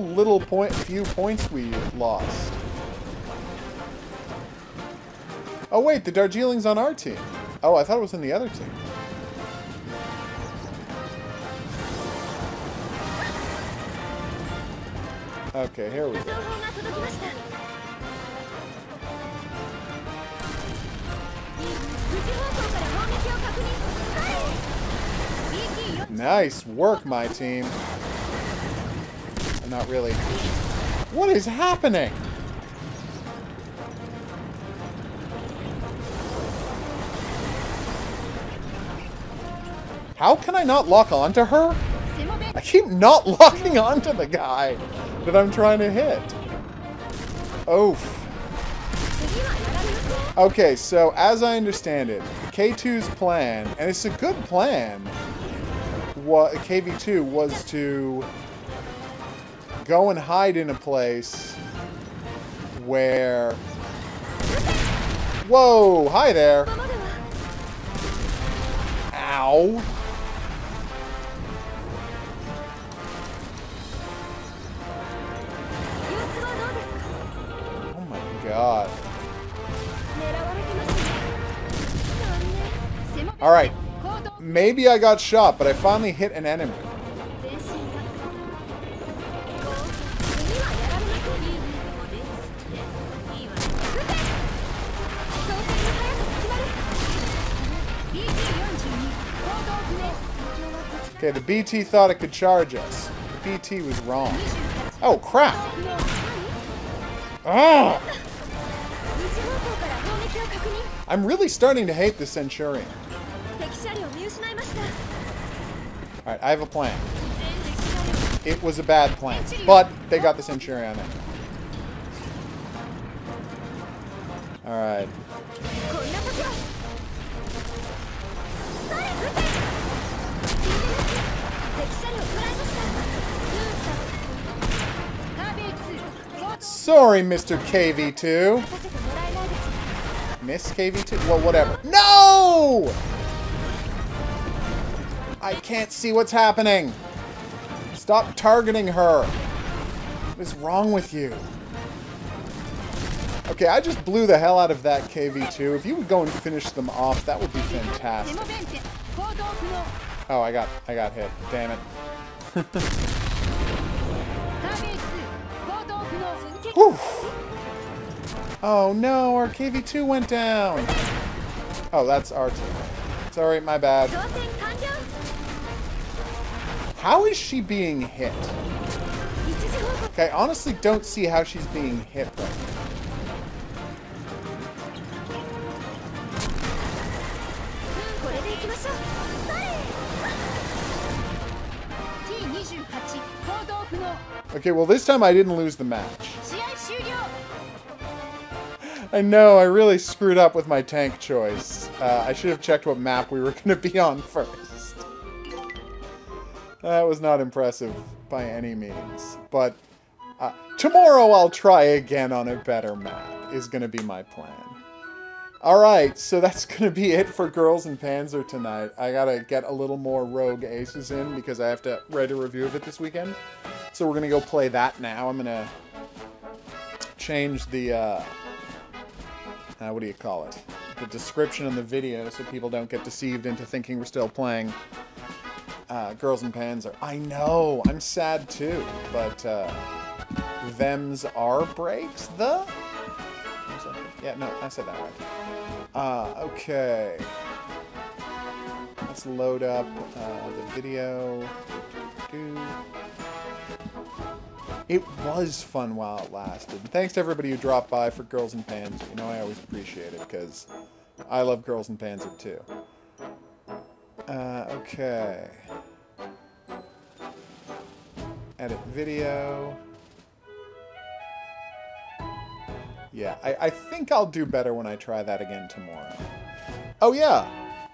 few points we lost. Oh wait, the Darjeeling's on our team. Oh, I thought it was on the other team. Okay, here we go. Nice work, my team. I'm not really... What is happening? How can I not lock onto her? I keep not locking onto the guy that I'm trying to hit. Oof. Okay, so as I understand it, K2's plan, and it's a good plan, what KV2 was to go and hide in a place where... Whoa! Hi there! Ow! God. Alright. Maybe I got shot, but I finally hit an enemy. Okay, the BT thought it could charge us. The BT was wrong. Oh, crap! Oh! I'm really starting to hate the Centurion. Alright, I have a plan. It was a bad plan, but they got the Centurion in. Alright. Sorry, Mr. KV2. Miss KV2? Well, whatever. No! I can't see what's happening. Stop targeting her. What is wrong with you? Okay, I just blew the hell out of that KV2. If you would go and finish them off, that would be fantastic. Oh, I got hit. Damn it. Whew. Oh no, our KV-2 went down. Oh, that's our team. It's alright, my bad. How is she being hit? Okay, I honestly don't see how she's being hit right now. Okay, well this time I didn't lose the match. I know, I really screwed up with my tank choice. I should have checked what map we were going to be on first. That was not impressive by any means. But tomorrow I'll try again on a better map, is going to be my plan. Alright, so that's going to be it for Girls and Panzer tonight. I gotta get a little more Rogue Aces in because I have to write a review of it this weekend. So we're going to go play that now. I'm going to change the, what do you call it? The description in the video so people don't get deceived into thinking we're still playing Girls and Panzer. I know, I'm sad too, but them's our breaks, yeah, no, I said that right. Okay. Let's load up the video. It was fun while it lasted. And thanks to everybody who dropped by for Girls and Panzer. You know, I always appreciate it because I love Girls and Panzer too. Okay. Edit video. Yeah, I think I'll do better when I try that again tomorrow. Oh yeah!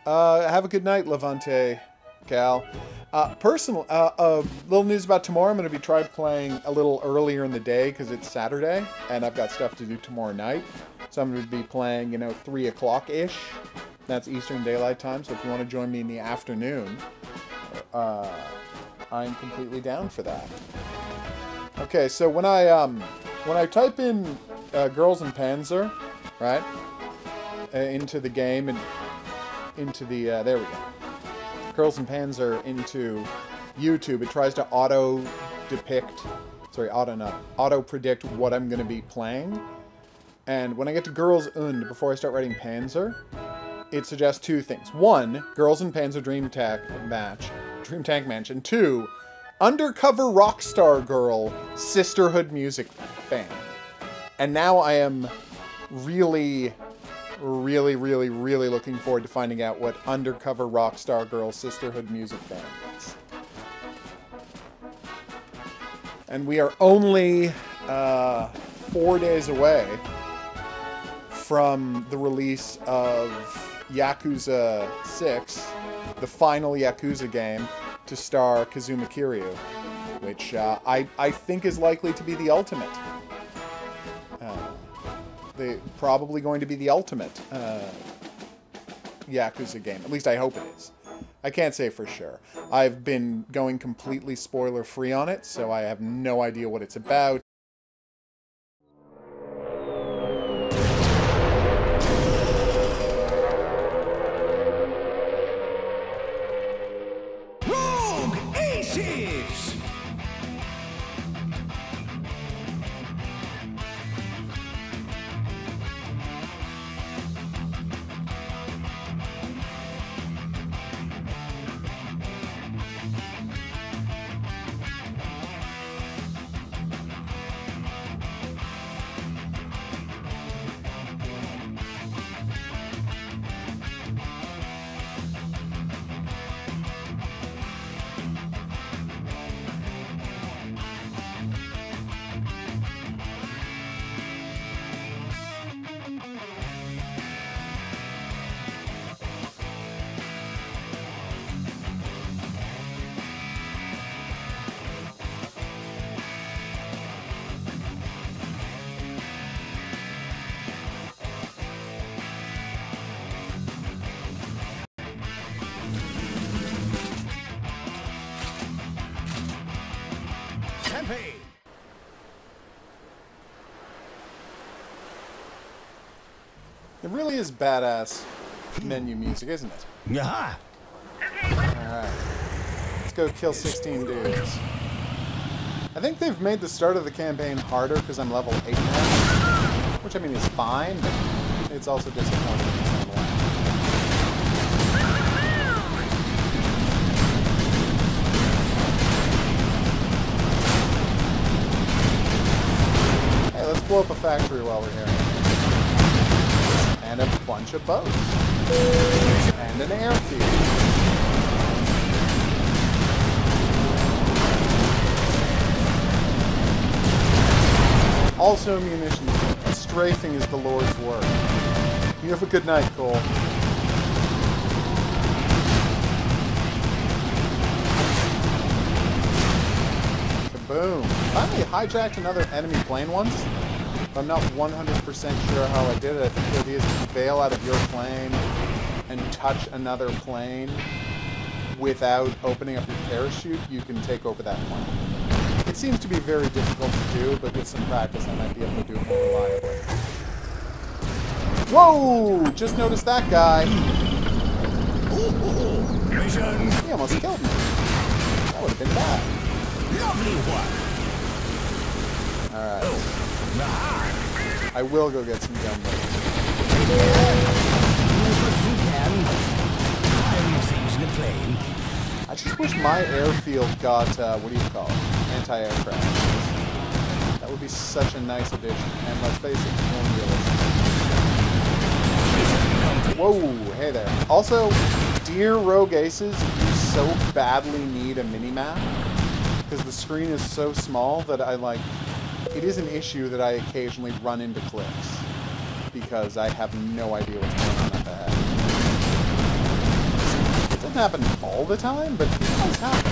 Have a good night, Levante Cal. Little news about tomorrow. I'm going to be trying playing a little earlier in the day because it's Saturday, and I've got stuff to do tomorrow night. So I'm going to be playing, you know, 3 o'clock-ish. That's Eastern Daylight Time, so if you want to join me in the afternoon, I'm completely down for that. Okay, so when I type in Girls and Panzer, right, into the game and into the there we go, Girls and Panzer into YouTube, it tries to auto predict what I'm going to be playing. And when I get to Girls und before I start writing Panzer, it suggests 2 things. 1, Girls and Panzer Dream Tank Match, and 2, Undercover Rockstar Girl Sisterhood Music Band. And now I am really looking forward to finding out what Undercover Rockstar Girl Sisterhood Music Band is. And we are only 4 days away from the release of Yakuza 6, the final Yakuza game to star Kazuma Kiryu, which I think is likely to be the ultimate. Probably going to be the ultimate Yakuza game. At least I hope it is. I can't say for sure. I've been going completely spoiler-free on it, so I have no idea what it's about. Rogue Aces! It really is badass menu music, isn't it? Yeah. Alright. Let's go kill 16 dudes. And think they've made the start of the campaign harder because I'm level 8 now. Which, I mean, is fine, but it's also disappointing in its own way. Hey, let's blow up a factory while we're here. And a bunch of boats. And an airfield. Also munitions. Strafing is the Lord's work. You have a good night, Cole. Kaboom. Finally hijacked another enemy plane once. I'm not 100% sure how I did it. I think the idea is to bail out of your plane and touch another plane without opening up your parachute. You can take over that plane. It seems to be very difficult to do, but with some practice I might be able to do it more reliably. Whoa! Just noticed that guy. Mission. He almost killed me. That would have been bad. Lovely work. Alright. I will go get some gunboats. I just wish my airfield got, what do you call it? Anti-aircraft. That would be such a nice addition. And let's face it, more realistic. Whoa, hey there. Also, dear Rogue Aces, you so badly need a mini-map. Because the screen is so small that it is an issue that I occasionally run into cliffs. Because I have no idea what's going on up ahead. It doesn't happen all the time, but it does happen.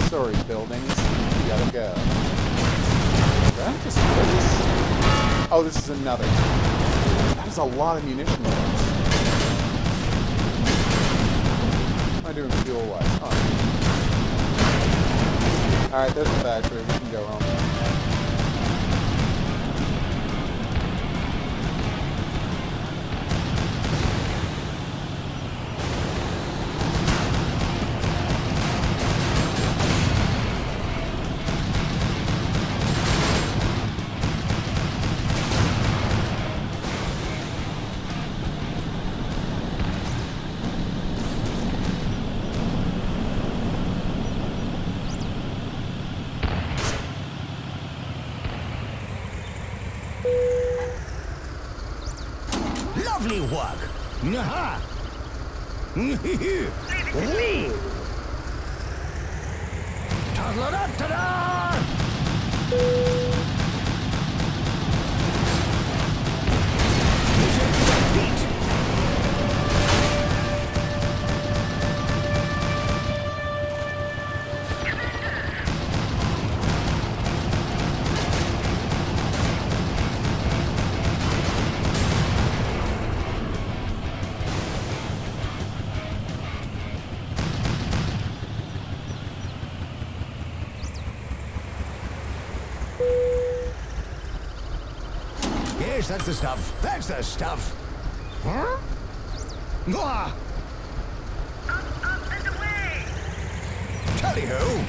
Sorry, buildings. You gotta go. Do I have to switch? Oh, this is another. That is a lot of munitions. What am I doing fuel-wise? Oh. Alright, there's the factory. We can go home. Lovely work. Aha. Ta-da-da-da-da! Mission complete. Yes, that's the stuff. That's the stuff. Huh? Ah! Up and away! Tally-ho!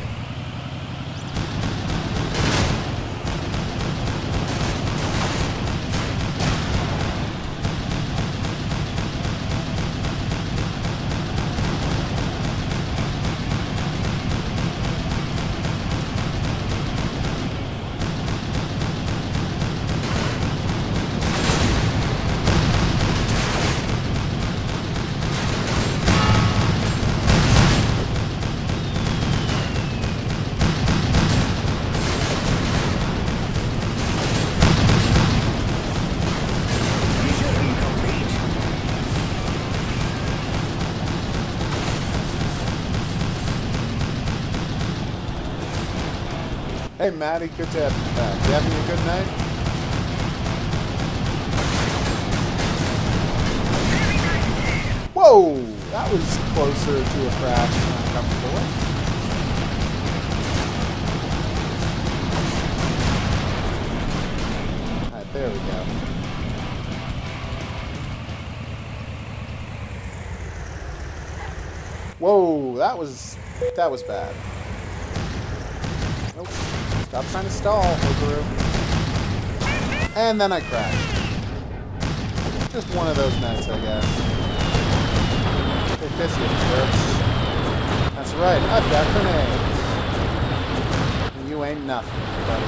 Hey, Maddie, good to have you back. You having a good night? Whoa! That was closer to a crash than I'm comfortable with. Alright, there we go. Whoa, that was bad. Nope. Stop trying to stall, HOGuru. And then I crashed. Just one of those nights, I guess. Take this, you jerks. That's right, I've got grenades. And you ain't nothing, buddy.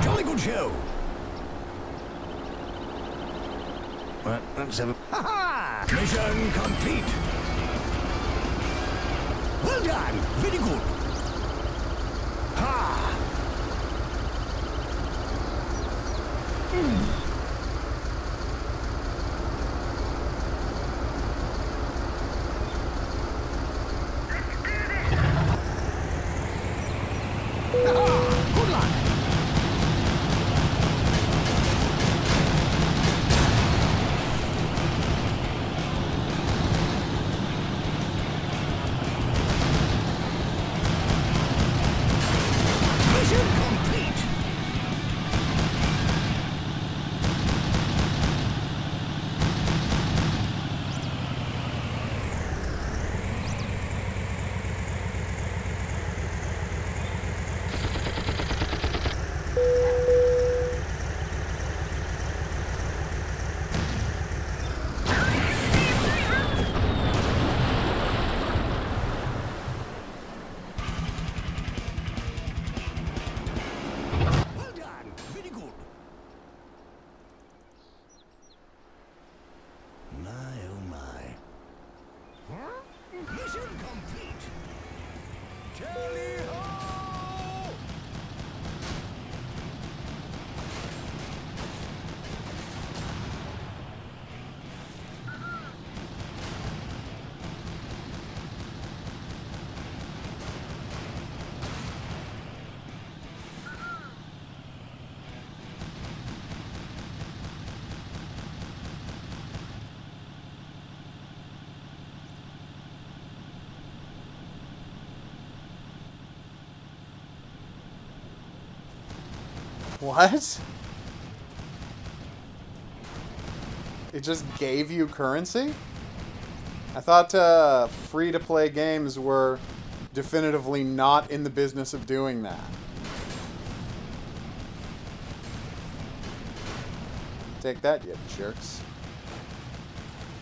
Jolly good show. Well, let's have a... Ha-ha! Mission complete. Well done. Very good. Ha! Good luck. Mission complete. Well done. Very good. My, oh my. Mission complete. Tally-ho! What? It just gave you currency? I thought free-to-play games were definitively not in the business of doing that. Take that, you jerks.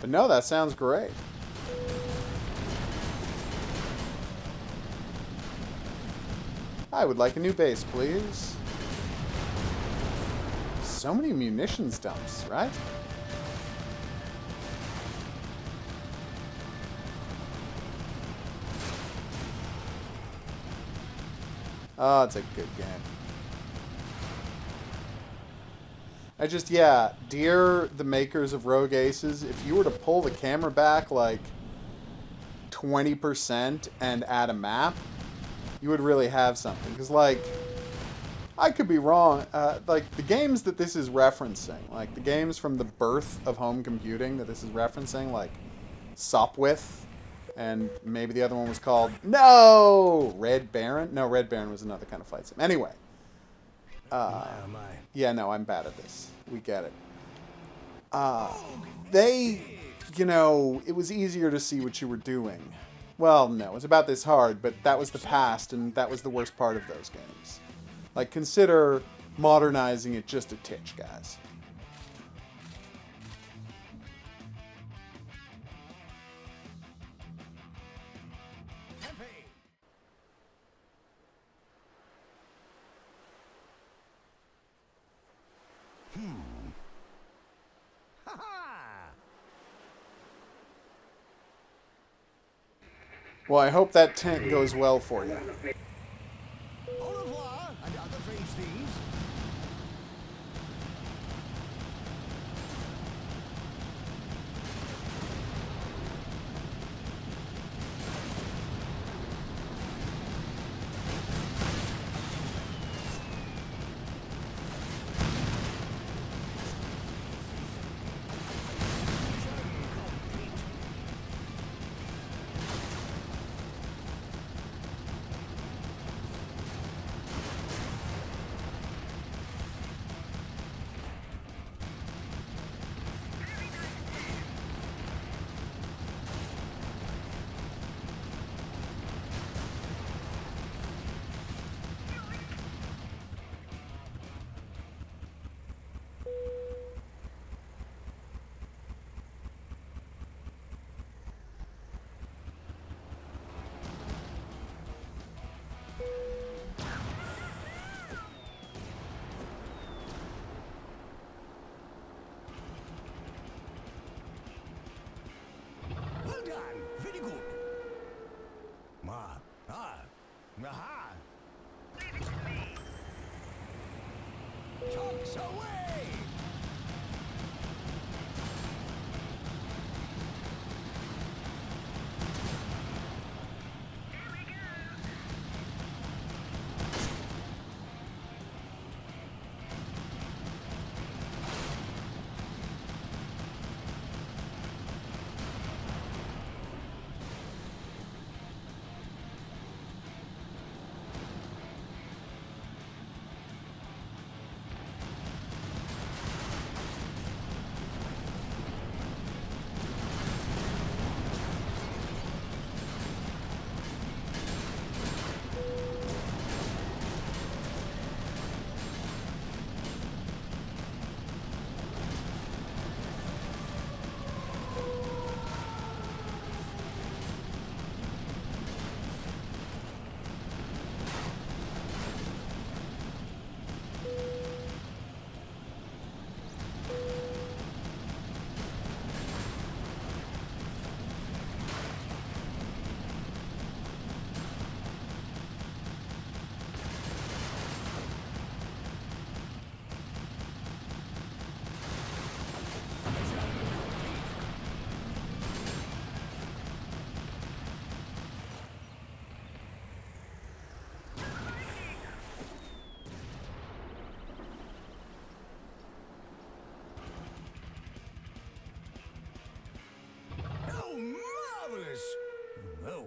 But no, that sounds great. I would like a new base, please. So many munitions dumps, right? Oh, it's a good game. Yeah, dear the makers of Rogue Aces, if you were to pull the camera back like 20% and add a map, you would really have something. Because, like, I could be wrong. Like, the games that this is referencing, like, the games from the birth of home computing that this is referencing, like, Sopwith, and maybe the other one was called, no! Red Baron? No, Red Baron was another kind of fight sim. Anyway. Yeah, no, I'm bad at this. We get it. They, you know, it was easier to see what you were doing. Well, no, it was about this hard, but that was the past, and that was the worst part of those games. Like, consider modernizing it just a titch, guys. Well, I hope that tent goes well for you. Au revoir and other strange things. Aha! Chunks away! Marvelous! Oh.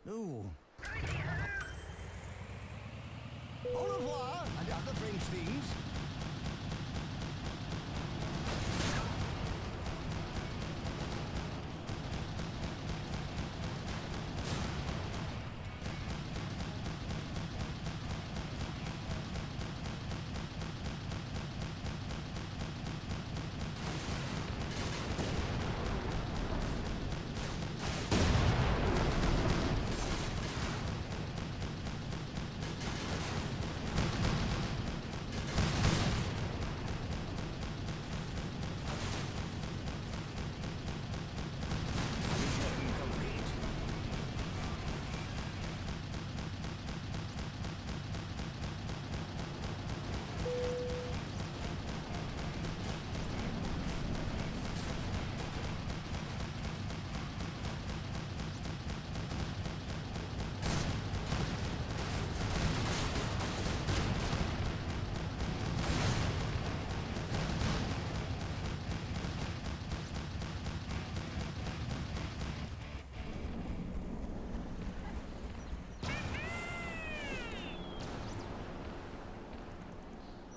Oh. Au revoir, and other French things.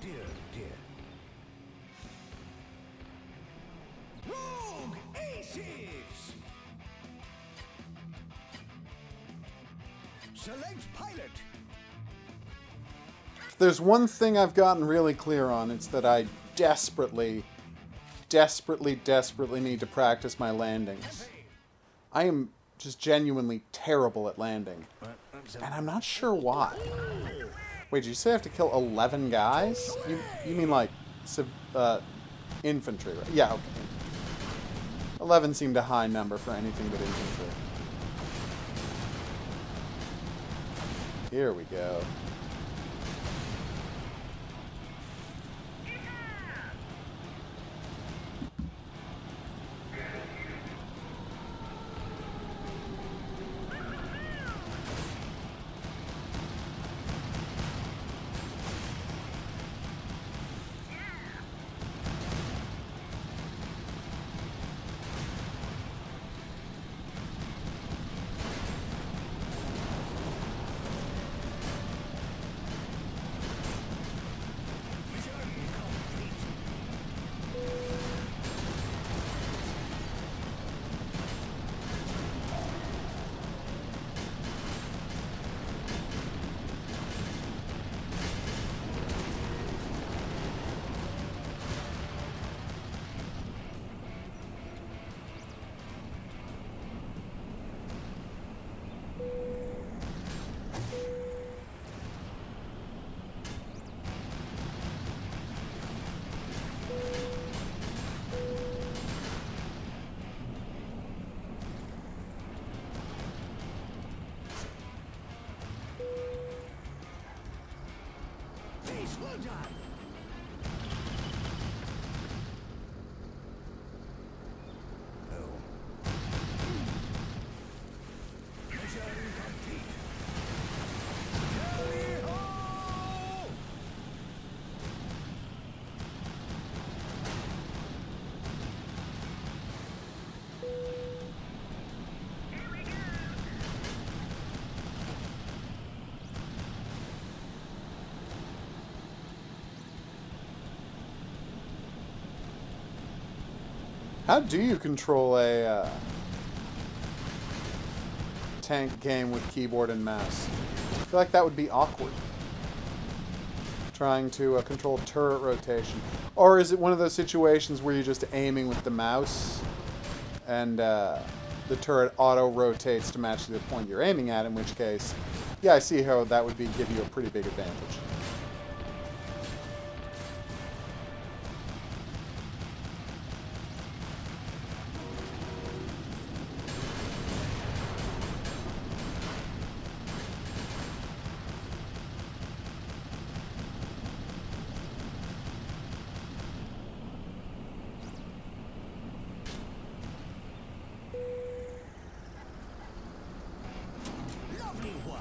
Dear. Rogue Aces! Select pilot! If there's one thing I've gotten really clear on, it's that I desperately need to practice my landings. I am just genuinely terrible at landing. And I'm not sure why. Wait, did you say I have to kill 11 guys? You mean like infantry, right? Yeah, okay. 11 seemed a high number for anything but infantry. Here we go. done. Mission complete. Tally-ho! How do you control a tank game with keyboard and mouse? I feel like that would be awkward. Trying to control turret rotation. Or is it one of those situations where you're just aiming with the mouse and the turret auto-rotates to match the point you're aiming at, in which case, yeah, I see how that would give you a pretty big advantage. Lovely work.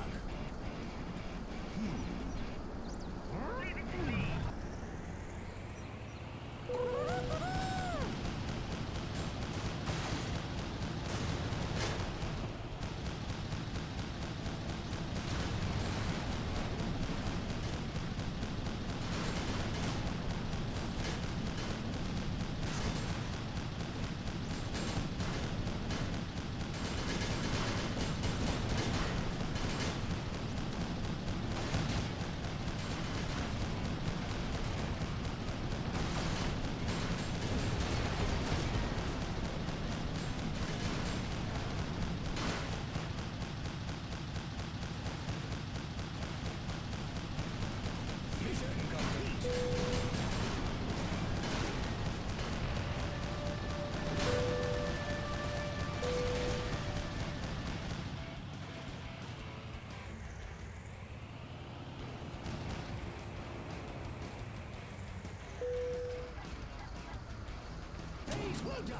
Well done.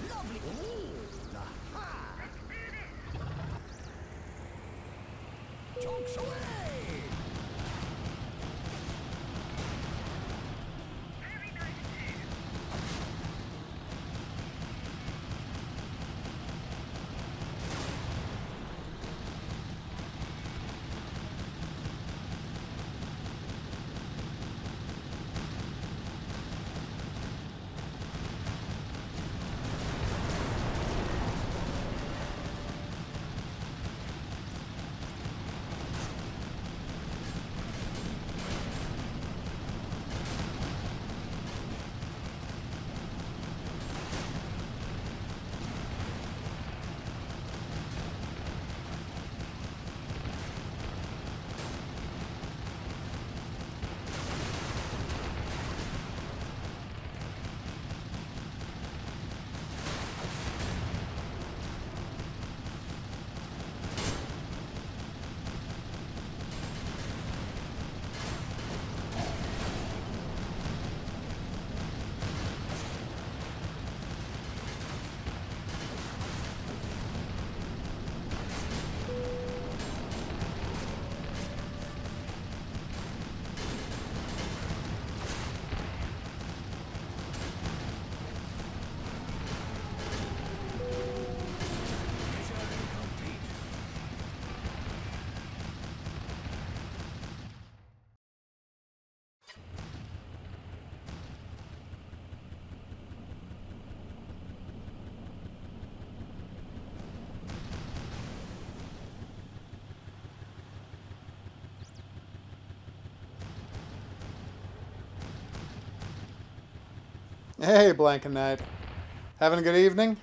Lovely. Chunks away. Hey, Blankenite. Having a good evening?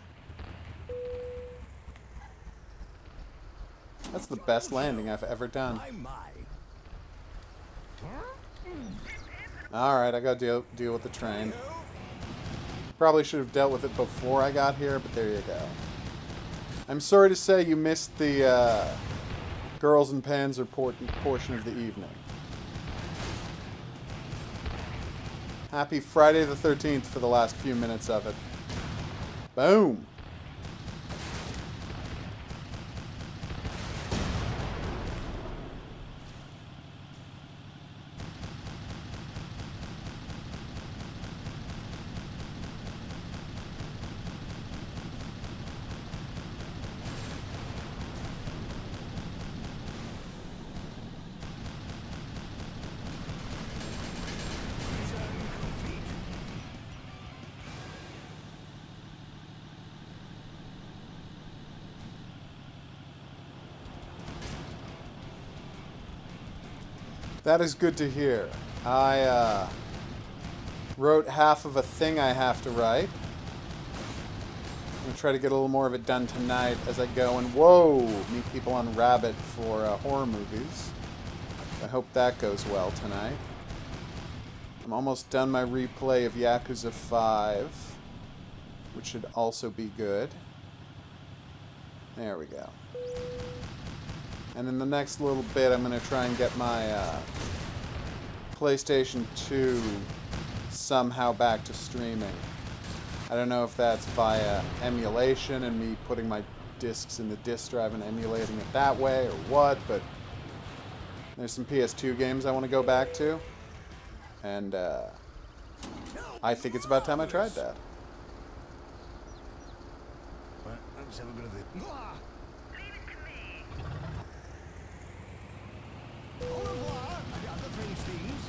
That's the best landing I've ever done. Alright, I gotta deal with the train. Probably should have dealt with it before I got here, but there you go. I'm sorry to say you missed the Girls and Panzer portion of the evening. Happy Friday the 13th for the last few minutes of it. Boom! That is good to hear. I wrote half of a thing I have to write. I'm going to try to get a little more of it done tonight as I go and, whoa, meet people on Rabbit for horror movies. I hope that goes well tonight. I'm almost done my replay of Yakuza 5, which should also be good. There we go. And in the next little bit, I'm going to try and get my PlayStation 2 somehow back to streaming. I don't know if that's via emulation and me putting my discs in the disk drive and emulating it that way or what, but there's some PS2 games I want to go back to. And I think it's about time I tried that. Let's have a bit of it. Au revoir, and other French things.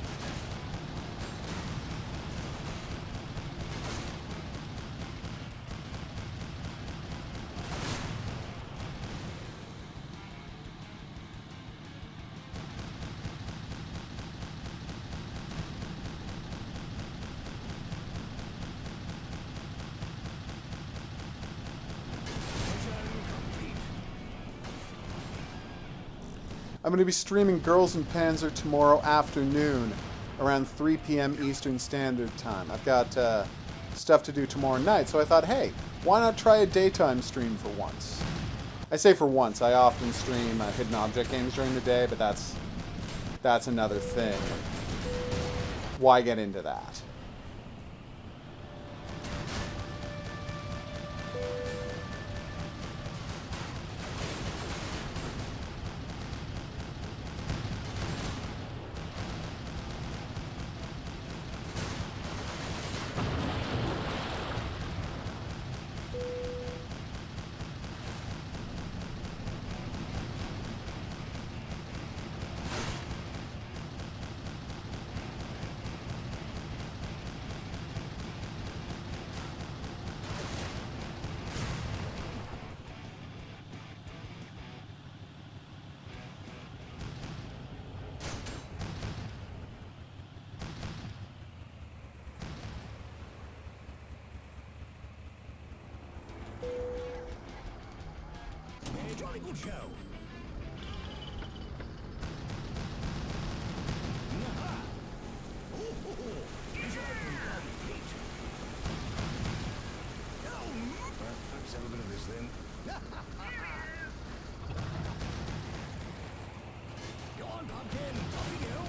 I'm going to be streaming Girls and Panzer tomorrow afternoon around 3 p.m. Eastern Standard Time. I've got stuff to do tomorrow night, so I thought, hey, why not try a daytime stream for once? I say for once. I often stream hidden object games during the day, but that's another thing. Why get into that? Jolly good show. Let's have a bit of this then. Go on, Pumpkin. Off you go.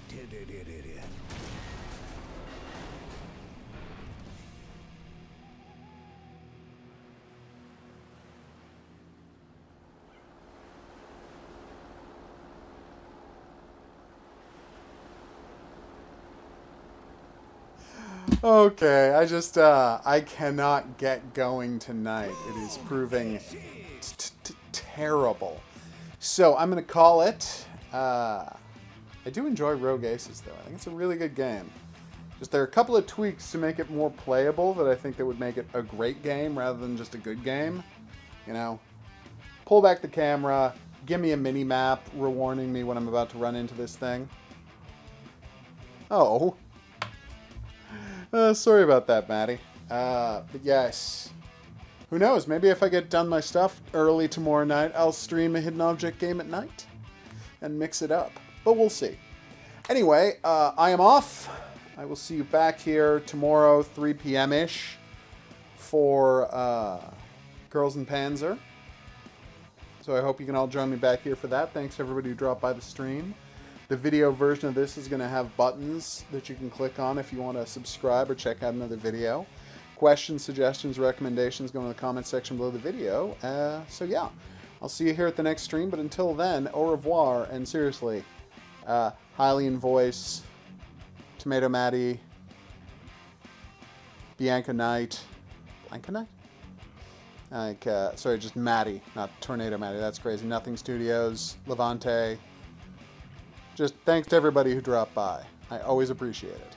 Dear. Okay, I just, I cannot get going tonight. It is proving terrible. So, I'm going to call it. I do enjoy Rogue Aces, though. I think it's a really good game. Just there are a couple of tweaks to make it more playable that I think that would make it a great game rather than just a good game. You know, pull back the camera, give me a mini-map warning me when I'm about to run into this thing. Oh. Sorry about that, Maddie. But yes. Who knows? Maybe if I get done my stuff early tomorrow night, I'll stream a hidden object game at night and mix it up. But we'll see. Anyway, I am off. I will see you back here tomorrow, 3 p.m.-ish, for Girls and Panzer. So I hope you can all join me back here for that. Thanks to everybody who dropped by the stream. The video version of this is going to have buttons that you can click on if you want to subscribe or check out another video. Questions, suggestions, recommendations, go in the comment section below the video. So yeah, I'll see you here at the next stream. But until then, au revoir. And seriously, Hylian Voice, Tomato Maddie, Bianca Knight, Blanca Knight? Like, sorry, just Maddie, not Tornado Maddie. That's crazy. Nothing Studios, Levante. Just thanks to everybody who dropped by. I always appreciate it.